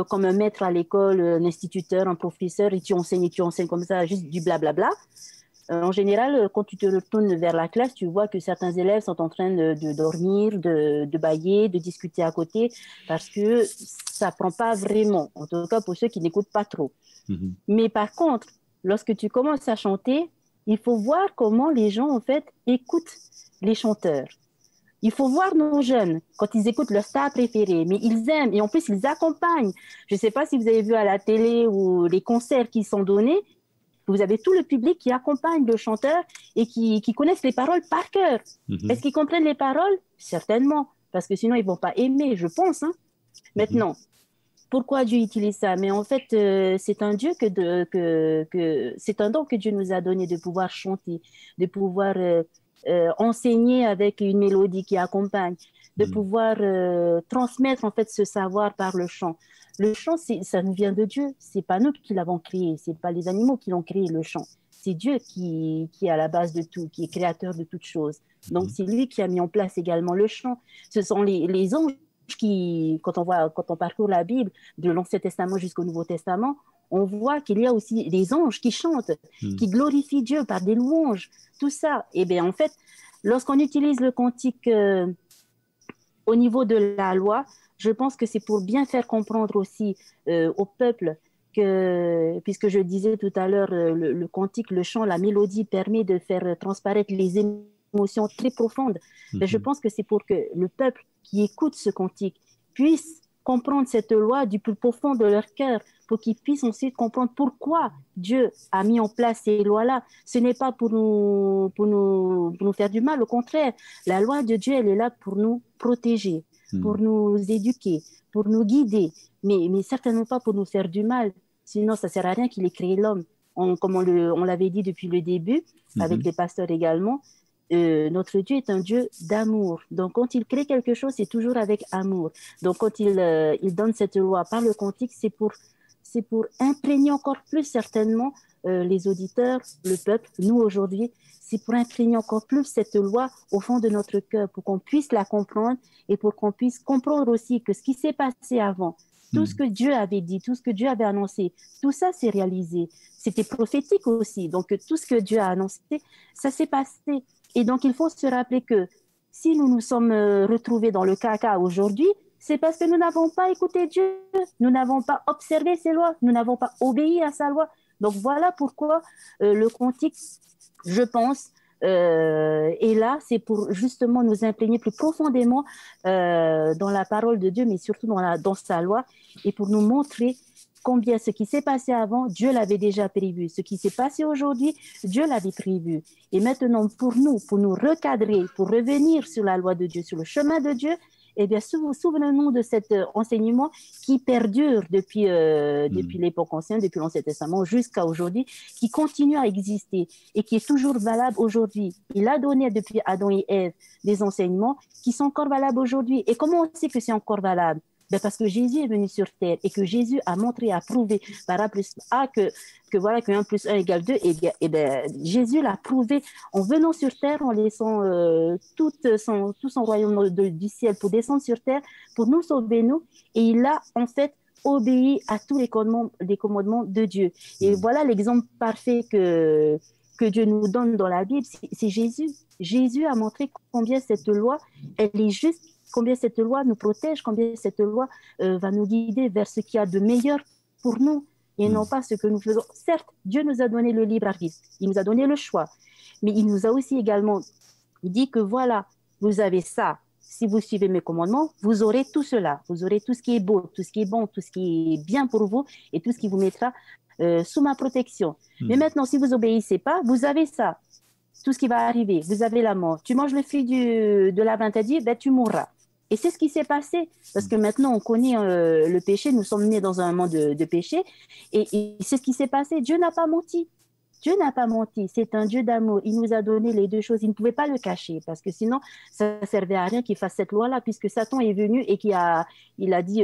comme un maître à l'école, un instituteur, un professeur, et tu enseignes comme ça, juste du blablabla. En général, quand tu te retournes vers la classe, tu vois que certains élèves sont en train de dormir, de bâiller, de discuter à côté, parce que ça ne prend pas vraiment, en tout cas pour ceux qui n'écoutent pas trop. Mais par contre, lorsque tu commences à chanter, il faut voir comment les gens, en fait, écoutent les chanteurs. Il faut voir nos jeunes, quand ils écoutent leur star préféré, mais ils aiment, et en plus, ils accompagnent. Je ne sais pas si vous avez vu à la télé ou les concerts qui sont donnés, vous avez tout le public qui accompagne le chanteur et qui connaissent les paroles par cœur. Est-ce qu'ils comprennent les paroles? Certainement, parce que sinon, ils ne vont pas aimer, je pense. Hein. Maintenant, pourquoi Dieu utilise ça? Mais en fait, c'est un Dieu c'est un don que Dieu nous a donné de pouvoir chanter, de pouvoir enseigner avec une mélodie qui accompagne, de pouvoir transmettre en fait ce savoir par le chant. Le chant, ça nous vient de Dieu. C'est pas nous qui l'avons créé, c'est pas les animaux qui l'ont créé le chant. C'est Dieu qui est à la base de tout, qui est créateur de toutes choses. Donc c'est lui qui a mis en place également le chant. Ce sont les anges qui, quand on parcourt la Bible, de l'Ancien Testament jusqu'au Nouveau Testament, on voit qu'il y a aussi des anges qui chantent, qui glorifient Dieu par des louanges, tout ça. Et bien en fait, lorsqu'on utilise le cantique au niveau de la loi, je pense que c'est pour bien faire comprendre aussi au peuple que, puisque je disais tout à l'heure, le cantique, le chant, la mélodie permet de faire transparaître les émotions très profondes. Je pense que c'est pour que le peuple qui écoute ce cantique puisse comprendre cette loi du plus profond de leur cœur, pour qu'ils puissent ensuite comprendre pourquoi Dieu a mis en place ces lois-là. Ce n'est pas pour nous faire du mal, au contraire. La loi de Dieu, elle est là pour nous protéger, pour nous éduquer, pour nous guider, mais certainement pas pour nous faire du mal. Sinon, ça ne sert à rien qu'il ait créé l'homme. Comme on l'avait dit depuis le début, avec les pasteurs également, notre Dieu est un Dieu d'amour. Donc, quand il crée quelque chose, c'est toujours avec amour. Donc, quand il donne cette loi par le cantique, c'est pour imprégner encore plus certainement les auditeurs, le peuple, nous aujourd'hui, c'est pour imprégner encore plus cette loi au fond de notre cœur, pour qu'on puisse la comprendre et pour qu'on puisse comprendre aussi que ce qui s'est passé avant, tout ce que Dieu avait dit, tout ce que Dieu avait annoncé, tout ça s'est réalisé. C'était prophétique aussi. Donc, tout ce que Dieu a annoncé, ça s'est passé. Et donc, il faut se rappeler que si nous nous sommes retrouvés dans le caca aujourd'hui, c'est parce que nous n'avons pas écouté Dieu, nous n'avons pas observé ses lois, nous n'avons pas obéi à sa loi. Donc, voilà pourquoi le cantique, je pense, et là, c'est pour justement nous imprégner plus profondément dans la parole de Dieu, mais surtout dans sa loi, et pour nous montrer combien ce qui s'est passé avant, Dieu l'avait déjà prévu. Ce qui s'est passé aujourd'hui, Dieu l'avait prévu. Et maintenant, pour nous recadrer, pour revenir sur la loi de Dieu, sur le chemin de Dieu, eh bien, souvenons-nous de cet enseignement qui perdure depuis l'époque ancienne, depuis l'Ancien Testament jusqu'à aujourd'hui, qui continue à exister et qui est toujours valable aujourd'hui. Il a donné depuis Adam et Ève des enseignements qui sont encore valables aujourd'hui. Et comment on sait que c'est encore valable? Ben parce que Jésus est venu sur terre et que Jésus a montré, a prouvé par A plus A que voilà, que 1 plus 1 égale 2. Et ben, Jésus l'a prouvé en venant sur terre, en laissant tout son royaume du ciel pour descendre sur terre, pour nous sauver, nous. Et il a en fait obéi à tous les commandements de Dieu. Et voilà l'exemple parfait que Dieu nous donne dans la Bible, c'est Jésus. Jésus a montré combien cette loi, elle est juste, combien cette loi nous protège, combien cette loi va nous guider vers ce qu'il y a de meilleur pour nous et non pas ce que nous faisons. Certes, Dieu nous a donné le libre arbitre, il nous a donné le choix, mais il nous a aussi également dit que voilà, vous avez ça. Si vous suivez mes commandements, vous aurez tout cela. Vous aurez tout ce qui est beau, tout ce qui est bon, tout ce qui est bien pour vous et tout ce qui vous mettra sous ma protection. Mais maintenant, si vous obéissez pas, vous avez ça. Tout ce qui va arriver, vous avez la mort. Tu manges le fruit de l'arbre interdit, ben tu mourras. Et c'est ce qui s'est passé, parce que maintenant on connaît le péché, nous sommes nés dans un monde de péché, et c'est ce qui s'est passé. Dieu n'a pas menti. Dieu n'a pas menti, c'est un Dieu d'amour. Il nous a donné les deux choses, il ne pouvait pas le cacher, parce que sinon, ça ne servait à rien qu'il fasse cette loi-là, puisque Satan est venu et il a dit,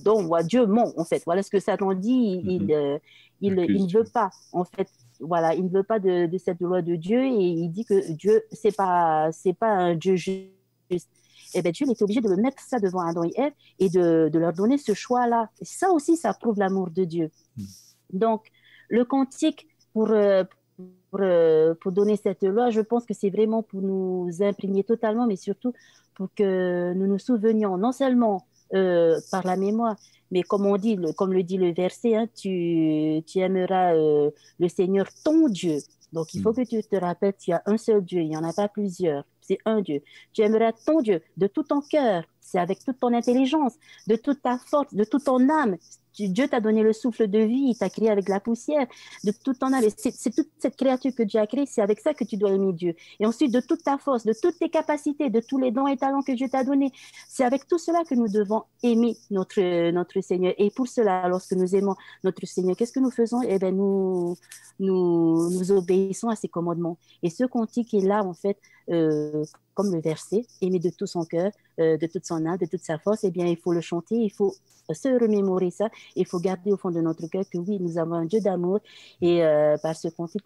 donc, Dieu ment, en fait. Voilà ce que Satan dit, il ne veut pas, en fait. Voilà, il ne veut pas de cette loi de Dieu, et il dit que Dieu, c'est pas un Dieu juste. Eh bien, Dieu était obligé de mettre ça devant Adam et Ève et de leur donner ce choix-là. Et ça aussi, ça prouve l'amour de Dieu. Donc, le cantique, pour donner cette loi, je pense que c'est vraiment pour nous imprégner totalement, mais surtout pour que nous nous souvenions non seulement par la mémoire, mais comme le dit le verset, hein, tu aimeras le Seigneur ton Dieu. Donc, il faut que tu te rappelles, tu as un seul Dieu, il n'y en a pas plusieurs, c'est un Dieu. Tu aimeras ton Dieu de tout ton cœur, c'est avec toute ton intelligence, de toute ta force, de toute ton âme. Dieu t'a donné le souffle de vie, il t'a créé avec la poussière, de toute ton âme. C'est toute cette créature que Dieu a créée, c'est avec ça que tu dois aimer Dieu. Et ensuite, de toute ta force, de toutes tes capacités, de tous les dons et talents que Dieu t'a donnés, c'est avec tout cela que nous devons aimer notre Seigneur. Et pour cela, lorsque nous aimons notre Seigneur, qu'est-ce que nous faisons? Eh bien, nous obéissons à ses commandements. Et ce cantique est là, en fait, comme le verset, aimer de tout son cœur, de toute son âme, de toute sa force, eh bien, il faut le chanter, il faut se remémorer ça, il faut garder au fond de notre cœur que oui, nous avons un Dieu d'amour et par ce cantique,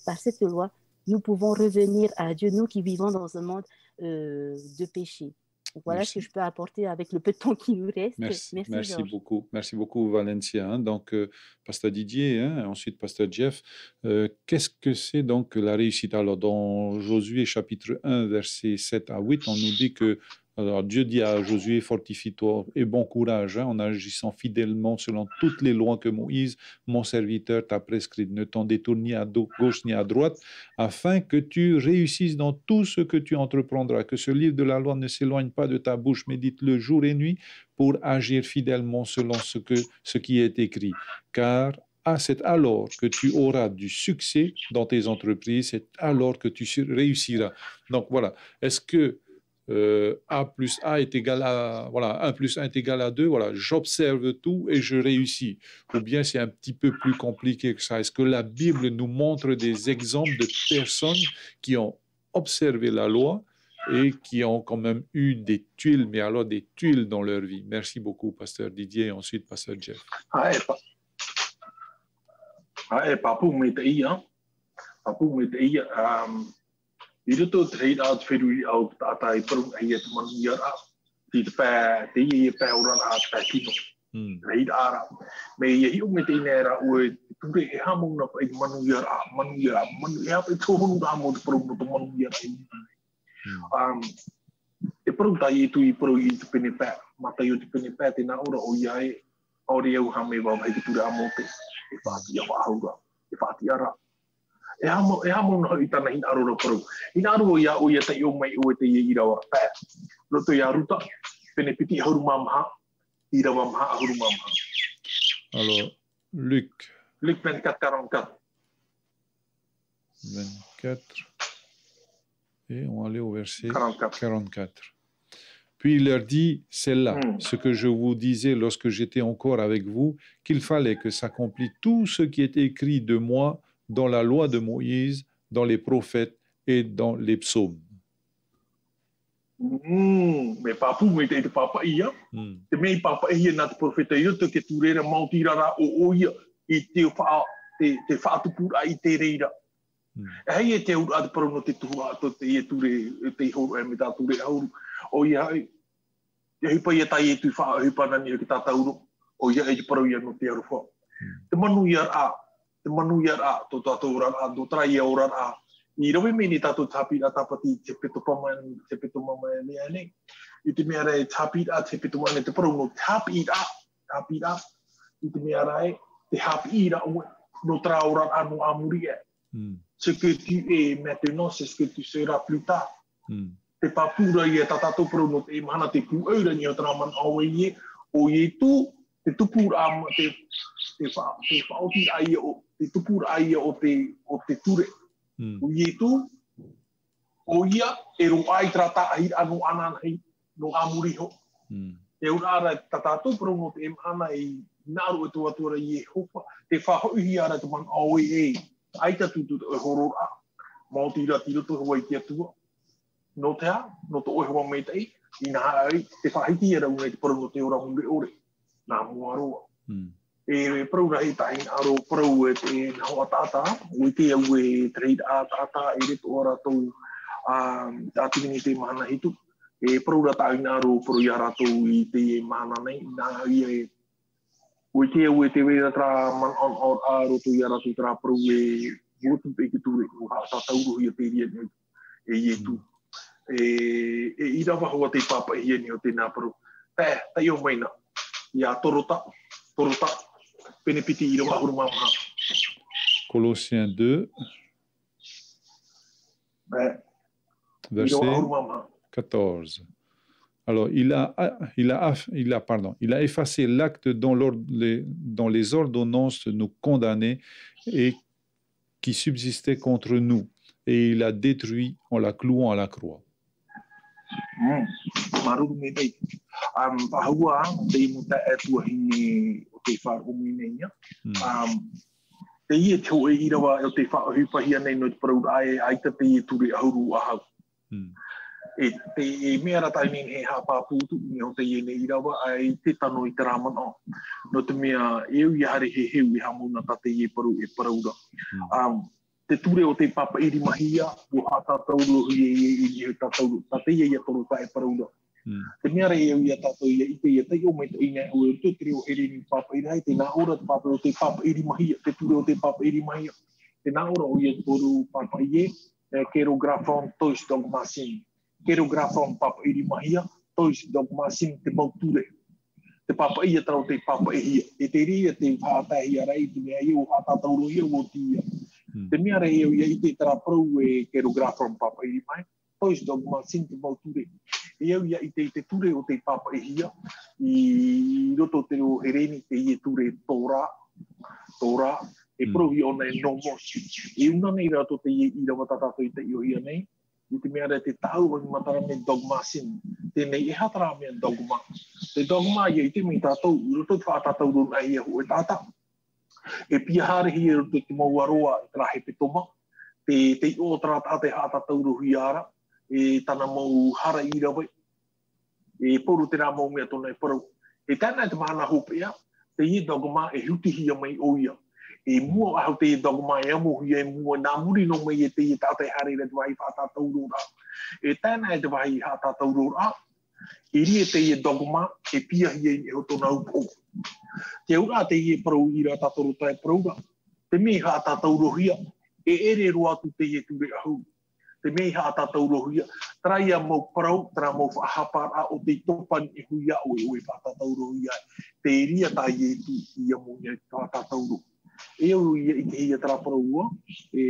par cette loi, nous pouvons revenir à Dieu, nous qui vivons dans un monde de péché. Donc, voilà ce que je peux apporter avec le peu de temps qui nous reste.
Merci beaucoup. Merci beaucoup, Valencia. Hein. Donc, Pasteur Didier, hein, ensuite Pasteur Jeff. Qu'est-ce que c'est donc la réussite? Alors, dans Josué chapitre 1, versets 7 à 8, on nous dit que Alors Dieu dit à Josué, fortifie-toi et bon courage, hein, en agissant fidèlement selon toutes les lois que Moïse, mon serviteur, t'a prescrites. Ne t'en détourne ni à gauche ni à droite, afin que tu réussisses dans tout ce que tu entreprendras. Que ce livre de la loi ne s'éloigne pas de ta bouche, médite-le jour et nuit pour agir fidèlement selon ce qui est écrit. Car c'est alors que tu auras du succès dans tes entreprises, c'est alors que tu réussiras. Donc voilà, est-ce que A plus A est égal à, voilà, 1 plus 1 est égal à 2, voilà, j'observe tout et je réussis. Ou bien c'est un petit peu plus compliqué que ça. Est-ce que la Bible nous montre des exemples de personnes qui ont observé la loi et qui ont quand même eu des tuiles, mais alors des tuiles dans leur vie? Merci beaucoup, Pasteur Didier, et ensuite Pasteur Jeff.
Papu me te ia. Papu me te ia. I roto trade out whirui au tātai paru ai e manu ia ra. Ti te pē, te ia pē ora a te kino. Trade ara. Me ia hiu me te inera ue ture e hamu na pa i manu ia ra. Manu ia ra. Manu ia pa i tōhunu ra mo te paru no te manu ia ra. E paru tai e tui paru i te pene pē. Matai o te pene pē te na ora o ia e. Aore au hame wau hei te ture a mo te. E whāti a wāhura. E whāti ara. E hamo no i tana hina arora paru. Hina aro ia o ia te o mai o te ia irawa pē. Roto ia ruta, pene piti hauru mamaha, irawa maha hauru mamaha.
Alors, Luc
24, 44.
24. Et on va aller au verset 44. Puis il leur dit, c'est là ce que je vous disais lorsque j'étais encore avec vous, qu'il fallait que s'accomplisse tout ce qui est écrit de moi dans la loi de Moïse, dans les prophètes et dans les psaumes.
Me papu me te papa ia. Te mei papa ia na te profeta ia te ke turera mauti rara o oia i te whaatupura i te reira. Hei e te ura ate paru no te tuha ato te ia ture te horo e me tā ture hauru. O ia hei. Te hipa ia tai e tui wha hipa nani o ki tā tauro. O ia e paru ia no te aruwha. Te manu ia a. Te manu ia a. Tō tātou ora a. Tō trai ia ora a. I rawe me ni tātou tāpi a tāpati te peto mamai nea nei. I te mea rei tāpi a te peto mamai te paru no tāpi a. Tāpi a. I te mea rei te hapi a no tra ora a no amuri e. Ce que tu es maintenant, c'est ce que tu seras plus tard. Te papura ia tātou paru no te mana te kueura ni o traman awe ie. O ie tu, te tupura ama te whaoti aia o, te tupura aia o te ture. O ie tu, o ia, e ro ai trata ai anu anan hei, no amuri ho. E ura ara tātou paru no te mana i naru e tuatura ie hopa, te whahoi ara te man awe e. Aita tutu e horora, mauti ra tiro to hoi ki atua. No te ha, no to oe hoa mei tei, i nā ai, te whahiti e rau nei te paru no te ora hunde ore, nā mua roa. E paru ra hei tahi aro paru e te nahoa tātā, oi te au e trade a tātā e reto ora tau tātini te mahana hitu. E paru ra tahi aro paru i ara tau i te mahana nei, nā ia e oi te au e te wera tra man on or aro tu ia ratu tra paru e votu pe ki ture o ha tauru ia te ria nei e ie tu e ira wa te papa ia ni o te nā paru tai o maina ia torota pene piti ira wa huru mamaha.
Colossiens 2 verset 14. Alors, il a effacé l'acte dont les ordonnances nous condamnaient et qui subsistait contre nous, et il a détruit en la clouant à la croix.
E mea rata i nene he hapa pūtu ni o te iene i rawa ai te tano i te raman o. No te mea eu i hare he heu i hamuna ta te ie paru e paraura. Te ture o te papa iri mahia, o ha tātauru i e tātauru, ta te ie i a toru ta e paraura. Te mea re eu i a tātou i te ie te o mai te ina o e te tere o ere ni papa iri hai, te nā ora te papa o te papa iri mahia, te ture o te papa iri mahia. Te nā ora o i a toru papa i e, kero grafon toistong masin. Kero grafon papa iri mahia, Toi, dogma sim te mauture. Te papa ia trau te papa e hia. E te ria te whata hia rei, te mea iu hata tauro ia o tia. Te mea rei ia i te tra prou e ke rugrafram papa i mai. Toi, dogma sim te mauture. E au ia i te ture o te papa e hia. I roto te o hereni te ia ture tora. E provi ona e nomos. E una nei rato te ia i rawa tatato i te io ia nei. I te mea te tau o matara me dogma sin. Tēnei e hatara mea dogma. Te dogma ia i te mei tātou, i roto te whātātou runa ia ho e tāta. E pia harehi e roto te mauaroa i tera he petoma. Te o tera tāte hātātou rohi ara. E tana mau hara i rawe. E poru te rā mau mea tona e parau. E tēnei te mahana hopea, te i dogma e hutihi a mai o ia. E mua ahau te dogma e amohi e mua nā muri no mai e te i tātai hare re te wahi whātātou rora. E tēnei te wahi hātātou rora. E ria te i dogma e pia hi e ho tona upo. Te ura te i parau i rā tātoro tai paraura. Te mei hātātou rohia. E ere roa tu te i ture ahau. Te mei hātātou rohia. Trai a mau parau, tera mau whahapara o te topan e huia o e hātātou rohia. Te ria tai e tu i a mo i hātātou rohia. E au ia i te hia tera paraua, e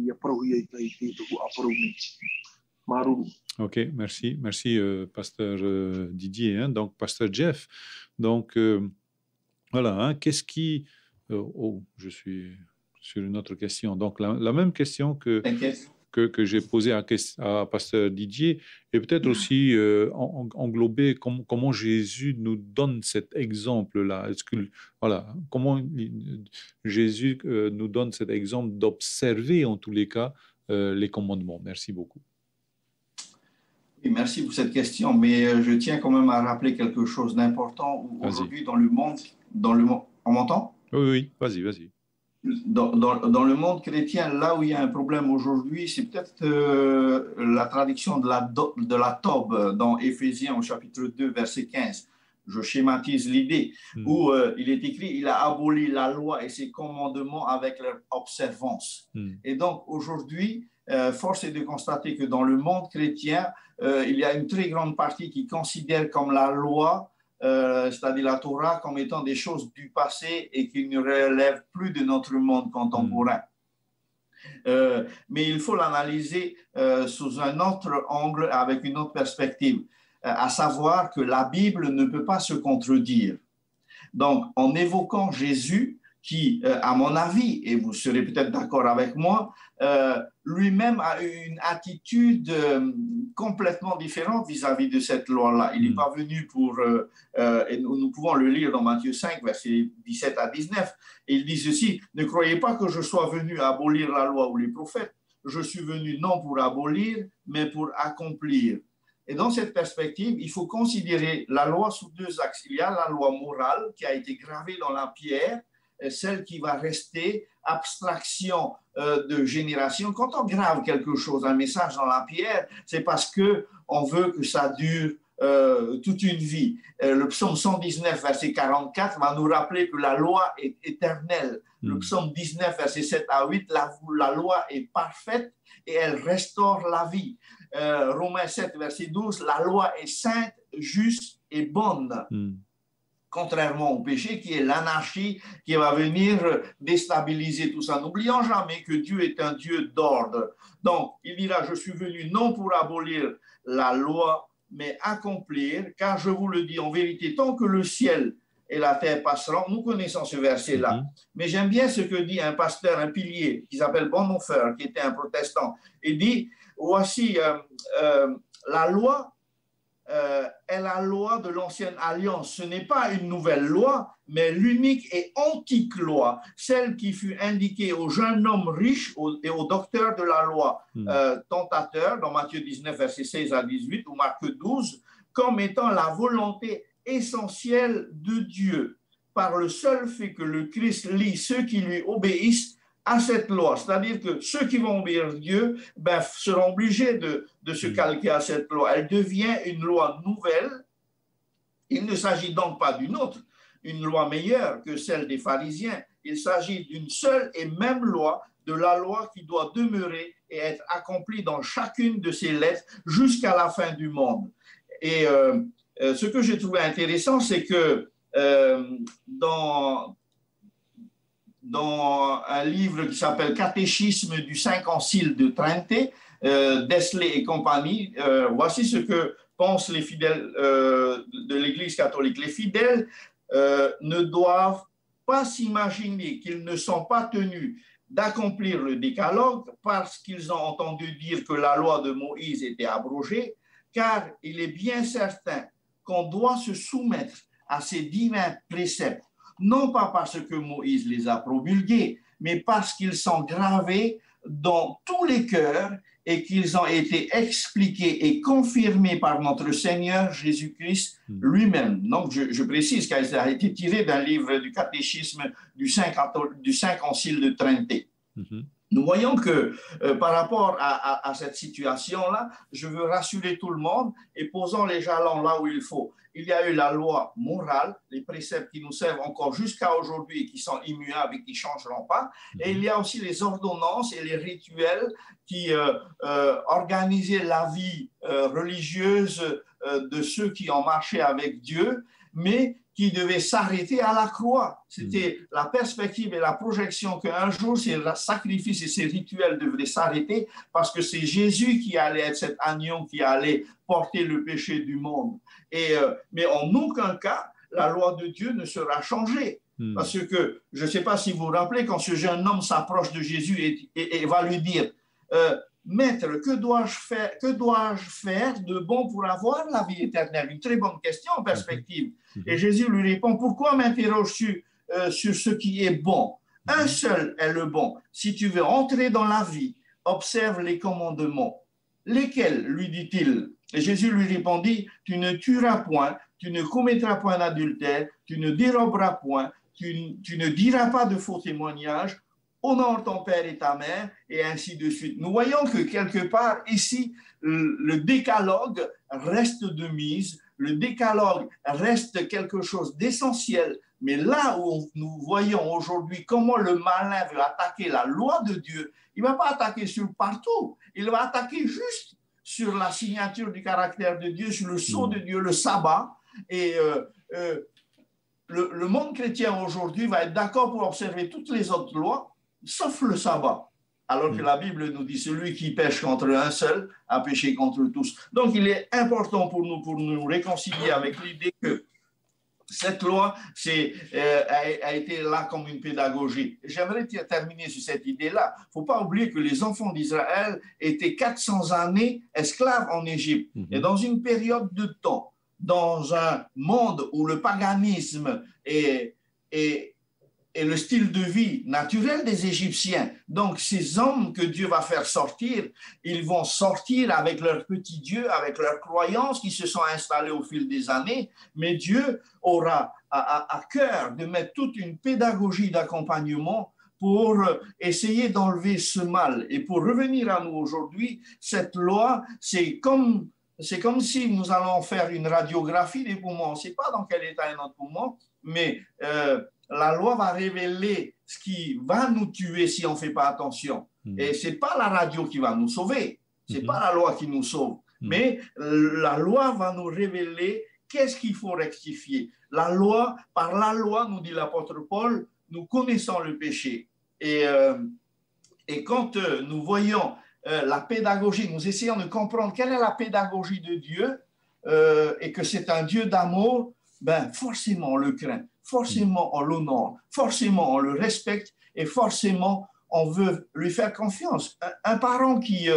ia parau ia i te tuku a parau mi. Maruru.
Ok, merci. Merci, pasteur Didier. Hein. Donc, pasteur Jeff. Donc, voilà, hein, qu'est-ce qui... je suis sur une autre question. Donc, la même question que j'ai posée à pasteur Didier, et peut-être aussi englober comment Jésus nous donne cet exemple-là. Est-ce que, voilà, comment Jésus nous donne cet exemple d'observer, en tous les cas, les commandements. Merci beaucoup.
Oui, merci pour cette question, mais je tiens quand même à rappeler quelque chose d'important. Aujourd'hui, dans le monde, on m'entend?
Oui, vas-y.
Dans le monde chrétien, là où il y a un problème aujourd'hui, c'est peut-être la traduction de la Tob dans Éphésiens au chapitre 2, verset 15. Je schématise l'idée, où il est écrit, il a aboli la loi et ses commandements avec leur observance. Et donc aujourd'hui, force est de constater que dans le monde chrétien, il y a une très grande partie qui considère comme la loi, c'est-à-dire la Torah, comme étant des choses du passé et qui ne relèvent plus de notre monde contemporain. Mais il faut l'analyser sous un autre angle, avec une autre perspective, à savoir que la Bible ne peut pas se contredire. Donc, en évoquant Jésus, qui, à mon avis, et vous serez peut-être d'accord avec moi, lui-même a eu une attitude complètement différente vis-à-vis de cette loi-là. Il n'est pas venu pour, et nous pouvons le lire dans Matthieu 5, versets 17 à 19, et il dit ceci, « Ne croyez pas que je sois venu abolir la loi ou les prophètes, je suis venu non pour abolir, mais pour accomplir. » Et dans cette perspective, il faut considérer la loi sous deux axes. Il y a la loi morale qui a été gravée dans la pierre, celle qui va rester abstraction de génération. Quand on grave quelque chose, un message dans la pierre, c'est parce qu'on veut que ça dure toute une vie. Le psaume 119, verset 44, va nous rappeler que la loi est éternelle. Le psaume 19, verset 7 à 8, la loi est parfaite et elle restaure la vie. Romains 7, verset 12, la loi est sainte, juste et bonne. Contrairement au péché qui est l'anarchie qui va venir déstabiliser tout ça. N'oublions jamais que Dieu est un Dieu d'ordre. Donc, il dira, je suis venu non pour abolir la loi, mais accomplir, car je vous le dis en vérité, tant que le ciel et la terre passeront, nous connaissons ce verset-là. Mais j'aime bien ce que dit un pasteur, un pilier, qui s'appelle Bonhoeffer, qui était un protestant. Il dit, voici la loi, est la loi de l'ancienne alliance. Ce n'est pas une nouvelle loi, mais l'unique et antique loi, celle qui fut indiquée au jeune homme riche et au docteur de la loi, tentateur, dans Matthieu 19, versets 16 à 18, ou Marc 12, comme étant la volonté essentielle de Dieu, par le seul fait que le Christ lie ceux qui lui obéissent à cette loi, c'est-à-dire que ceux qui vont obéir Dieu seront obligés de se calquer à cette loi. Elle devient une loi nouvelle. Il ne s'agit donc pas d'une autre, une loi meilleure que celle des pharisiens. Il s'agit d'une seule et même loi, de la loi qui doit demeurer et être accomplie dans chacune de ses lettres jusqu'à la fin du monde. Et ce que j'ai trouvé intéressant, c'est que dans un livre qui s'appelle Catéchisme du Saint Concile de Trente, Desley et compagnie, voici ce que pensent les fidèles de l'Église catholique. Les fidèles ne doivent pas s'imaginer qu'ils ne sont pas tenus d'accomplir le décalogue parce qu'ils ont entendu dire que la loi de Moïse était abrogée, car il est bien certain qu'on doit se soumettre à ces divins préceptes, non pas parce que Moïse les a promulgués, mais parce qu'ils sont gravés dans tous les cœurs et qu'ils ont été expliqués et confirmés par notre Seigneur Jésus-Christ lui-même. Donc, je précise qu'il a été tiré d'un livre du catéchisme du Saint Concile de Trente. Nous voyons que par rapport à cette situation-là, je veux rassurer tout le monde et posons les jalons là où il faut. Il y a eu la loi morale, les préceptes qui nous servent encore jusqu'à aujourd'hui et qui sont immuables et qui ne changeront pas. Et il y a aussi les ordonnances et les rituels qui organisaient la vie religieuse de ceux qui ont marché avec Dieu, mais qui devait s'arrêter à la croix. C'était la perspective et la projection qu'un jour, ces sacrifices et ces rituels devraient s'arrêter parce que c'est Jésus qui allait être cet agneau qui allait porter le péché du monde. Mais en aucun cas, la loi de Dieu ne sera changée. Parce que, je ne sais pas si vous vous rappelez, quand ce jeune homme s'approche de Jésus et va lui dire Maître, que dois-je faire de bon pour avoir la vie éternelle? Une très bonne question en perspective. Et Jésus lui répond, pourquoi m'interroges-tu sur ce qui est bon? Un seul est le bon. Si tu veux entrer dans la vie, observe les commandements. Lesquels, lui dit-il? Et Jésus lui répondit, tu ne tueras point, tu ne commettras point d'adultère, tu ne déroberas point, tu ne diras pas de faux témoignages, honore ton père et ta mère, et ainsi de suite. Nous voyons que quelque part, ici, le décalogue reste de mise, le décalogue reste quelque chose d'essentiel, mais là où nous voyons aujourd'hui comment le malin veut attaquer la loi de Dieu, il ne va pas attaquer sur partout, il va attaquer juste sur la signature du caractère de Dieu, sur le sceau de Dieu, le sabbat, et le monde chrétien aujourd'hui va être d'accord pour observer toutes les autres lois, sauf le sabbat, alors que la Bible nous dit celui qui pêche contre un seul a péché contre tous. Donc il est important pour nous réconcilier avec l'idée que cette loi a été là comme une pédagogie. J'aimerais terminer sur cette idée-là. Il ne faut pas oublier que les enfants d'Israël étaient 400 années esclaves en Égypte. Et dans une période de temps, dans un monde où le paganisme est le style de vie naturel des Égyptiens. Donc, ces hommes que Dieu va faire sortir, ils vont sortir avec leurs petits dieux, avec leurs croyances qui se sont installées au fil des années, mais Dieu aura à cœur de mettre toute une pédagogie d'accompagnement pour essayer d'enlever ce mal. Et pour revenir à nous aujourd'hui, cette loi, c'est comme si nous allons faire une radiographie des poumons. On ne sait pas dans quel état est notre poumon, mais la loi va révéler ce qui va nous tuer si on ne fait pas attention. Et ce n'est pas la radio qui va nous sauver, ce n'est pas la loi qui nous sauve, mais la loi va nous révéler qu'est-ce qu'il faut rectifier. Par la loi, nous dit l'apôtre Paul, nous connaissons le péché. Et quand nous voyons la pédagogie, nous essayons de comprendre quelle est la pédagogie de Dieu et que c'est un Dieu d'amour, ben forcément on le craint, forcément on l'honore, forcément on le respecte et forcément on veut lui faire confiance. Un parent qui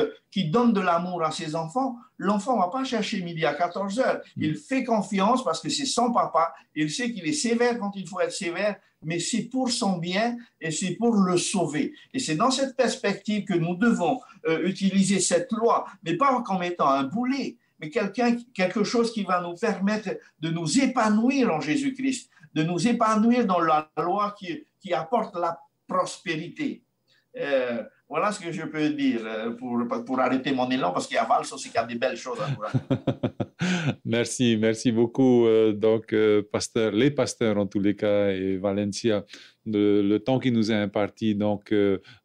donne de l'amour à ses enfants, l'enfant ne va pas chercher midi à 14 heures. Il fait confiance parce que c'est son papa, il sait qu'il est sévère quand il faut être sévère, mais c'est pour son bien et c'est pour le sauver. Et c'est dans cette perspective que nous devons utiliser cette loi, mais pas comme étant un boulet, mais quelque chose qui va nous permettre de nous épanouir en Jésus-Christ, de nous épanouir dans la loi qui apporte la prospérité. Voilà ce que je peux dire pour arrêter mon élan, parce qu'il y a Valls aussi qui a des belles choses à vous raconter.
Merci beaucoup. Pasteur, les pasteurs en tous les cas, et Valencia, le temps qui nous est imparti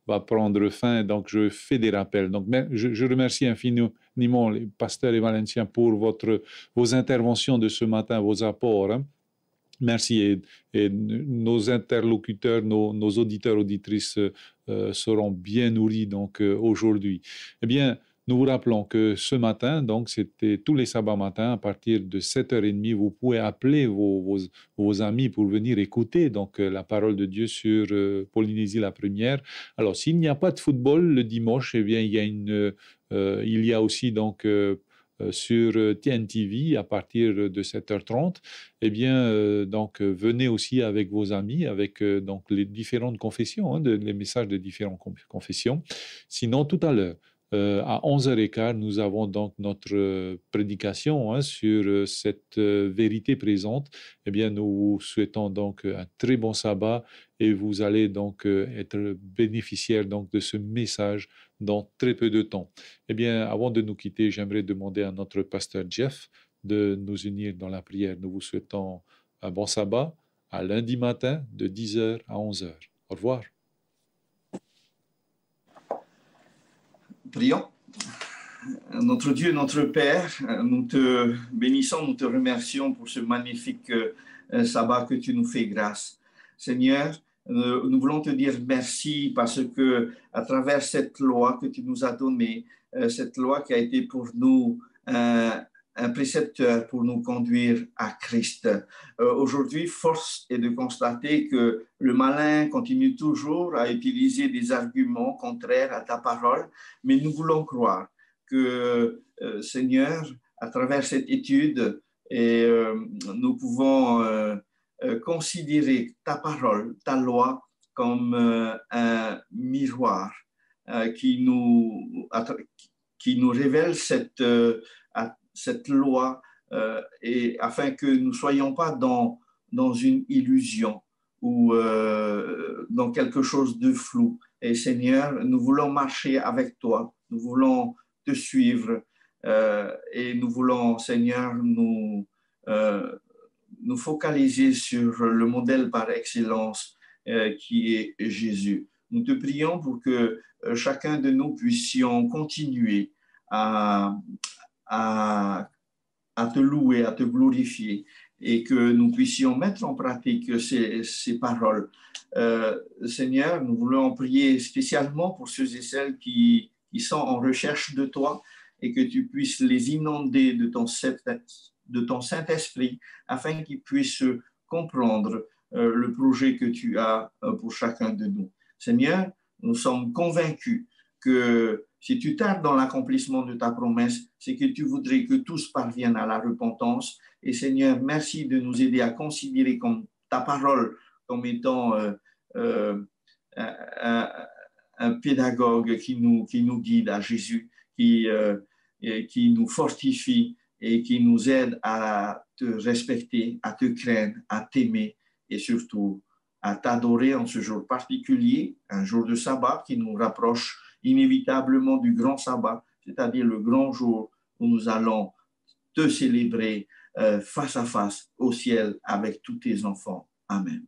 va prendre fin. Donc, je fais des rappels. Donc, je remercie infiniment, les pasteurs et Valenciens, pour vos interventions de ce matin, vos apports. Hein. Merci. Et nos interlocuteurs, nos auditeurs, auditrices seront bien nourris donc, aujourd'hui. Eh bien, nous vous rappelons que ce matin, donc c'était tous les sabbats matins, à partir de 7h30, vous pouvez appeler vos amis pour venir écouter donc, la parole de Dieu sur Polynésie la première. Alors, s'il n'y a pas de football le dimanche, eh bien, il y a aussi donc... sur TNTV à partir de 7h30, eh bien, donc, venez aussi avec vos amis, avec donc, les différentes confessions, hein, les messages de différentes confessions. Sinon, tout à l'heure, à 11h15, nous avons donc notre prédication hein, sur cette vérité présente. Eh bien, nous vous souhaitons donc un très bon sabbat et vous allez donc être bénéficiaire donc de ce message dans très peu de temps. Eh bien, avant de nous quitter, j'aimerais demander à notre pasteur Jeff de nous unir dans la prière. Nous vous souhaitons un bon sabbat à lundi matin de 10h à 11h. Au revoir.
Prions. Notre Dieu, notre Père, nous te bénissons, nous te remercions pour ce magnifique sabbat que tu nous fais grâce. Seigneur, nous voulons te dire merci parce que à travers cette loi que tu nous as donnée, cette loi qui a été pour nous un précepteur pour nous conduire à Christ. Aujourd'hui, force est de constater que le malin continue toujours à utiliser des arguments contraires à ta parole, mais nous voulons croire que, Seigneur, à travers cette étude, nous pouvons considérer ta parole, ta loi, comme un miroir qui nous révèle cette loi et afin que nous ne soyons pas dans une illusion ou dans quelque chose de flou. Et Seigneur, nous voulons marcher avec toi, nous voulons te suivre et nous voulons, Seigneur, nous focaliser sur le modèle par excellence qui est Jésus. Nous te prions pour que chacun de nous puissions continuer à te louer, à te glorifier et que nous puissions mettre en pratique ces paroles. Seigneur, nous voulons prier spécialement pour ceux et celles qui sont en recherche de toi et que tu puisses les inonder de ton Saint-Esprit afin qu'ils puissent comprendre le projet que tu as pour chacun de nous. Seigneur, nous sommes convaincus que si tu tardes dans l'accomplissement de ta promesse, c'est que tu voudrais que tous parviennent à la repentance. Et Seigneur, merci de nous aider à considérer comme ta parole comme étant un pédagogue qui nous guide à Jésus, qui nous fortifie et qui nous aide à te respecter, à te craindre, à t'aimer et surtout à t'adorer en ce jour particulier, un jour de sabbat qui nous rapproche inévitablement du grand sabbat, c'est-à-dire le grand jour où nous allons te célébrer face à face au ciel avec tous tes enfants. Amen.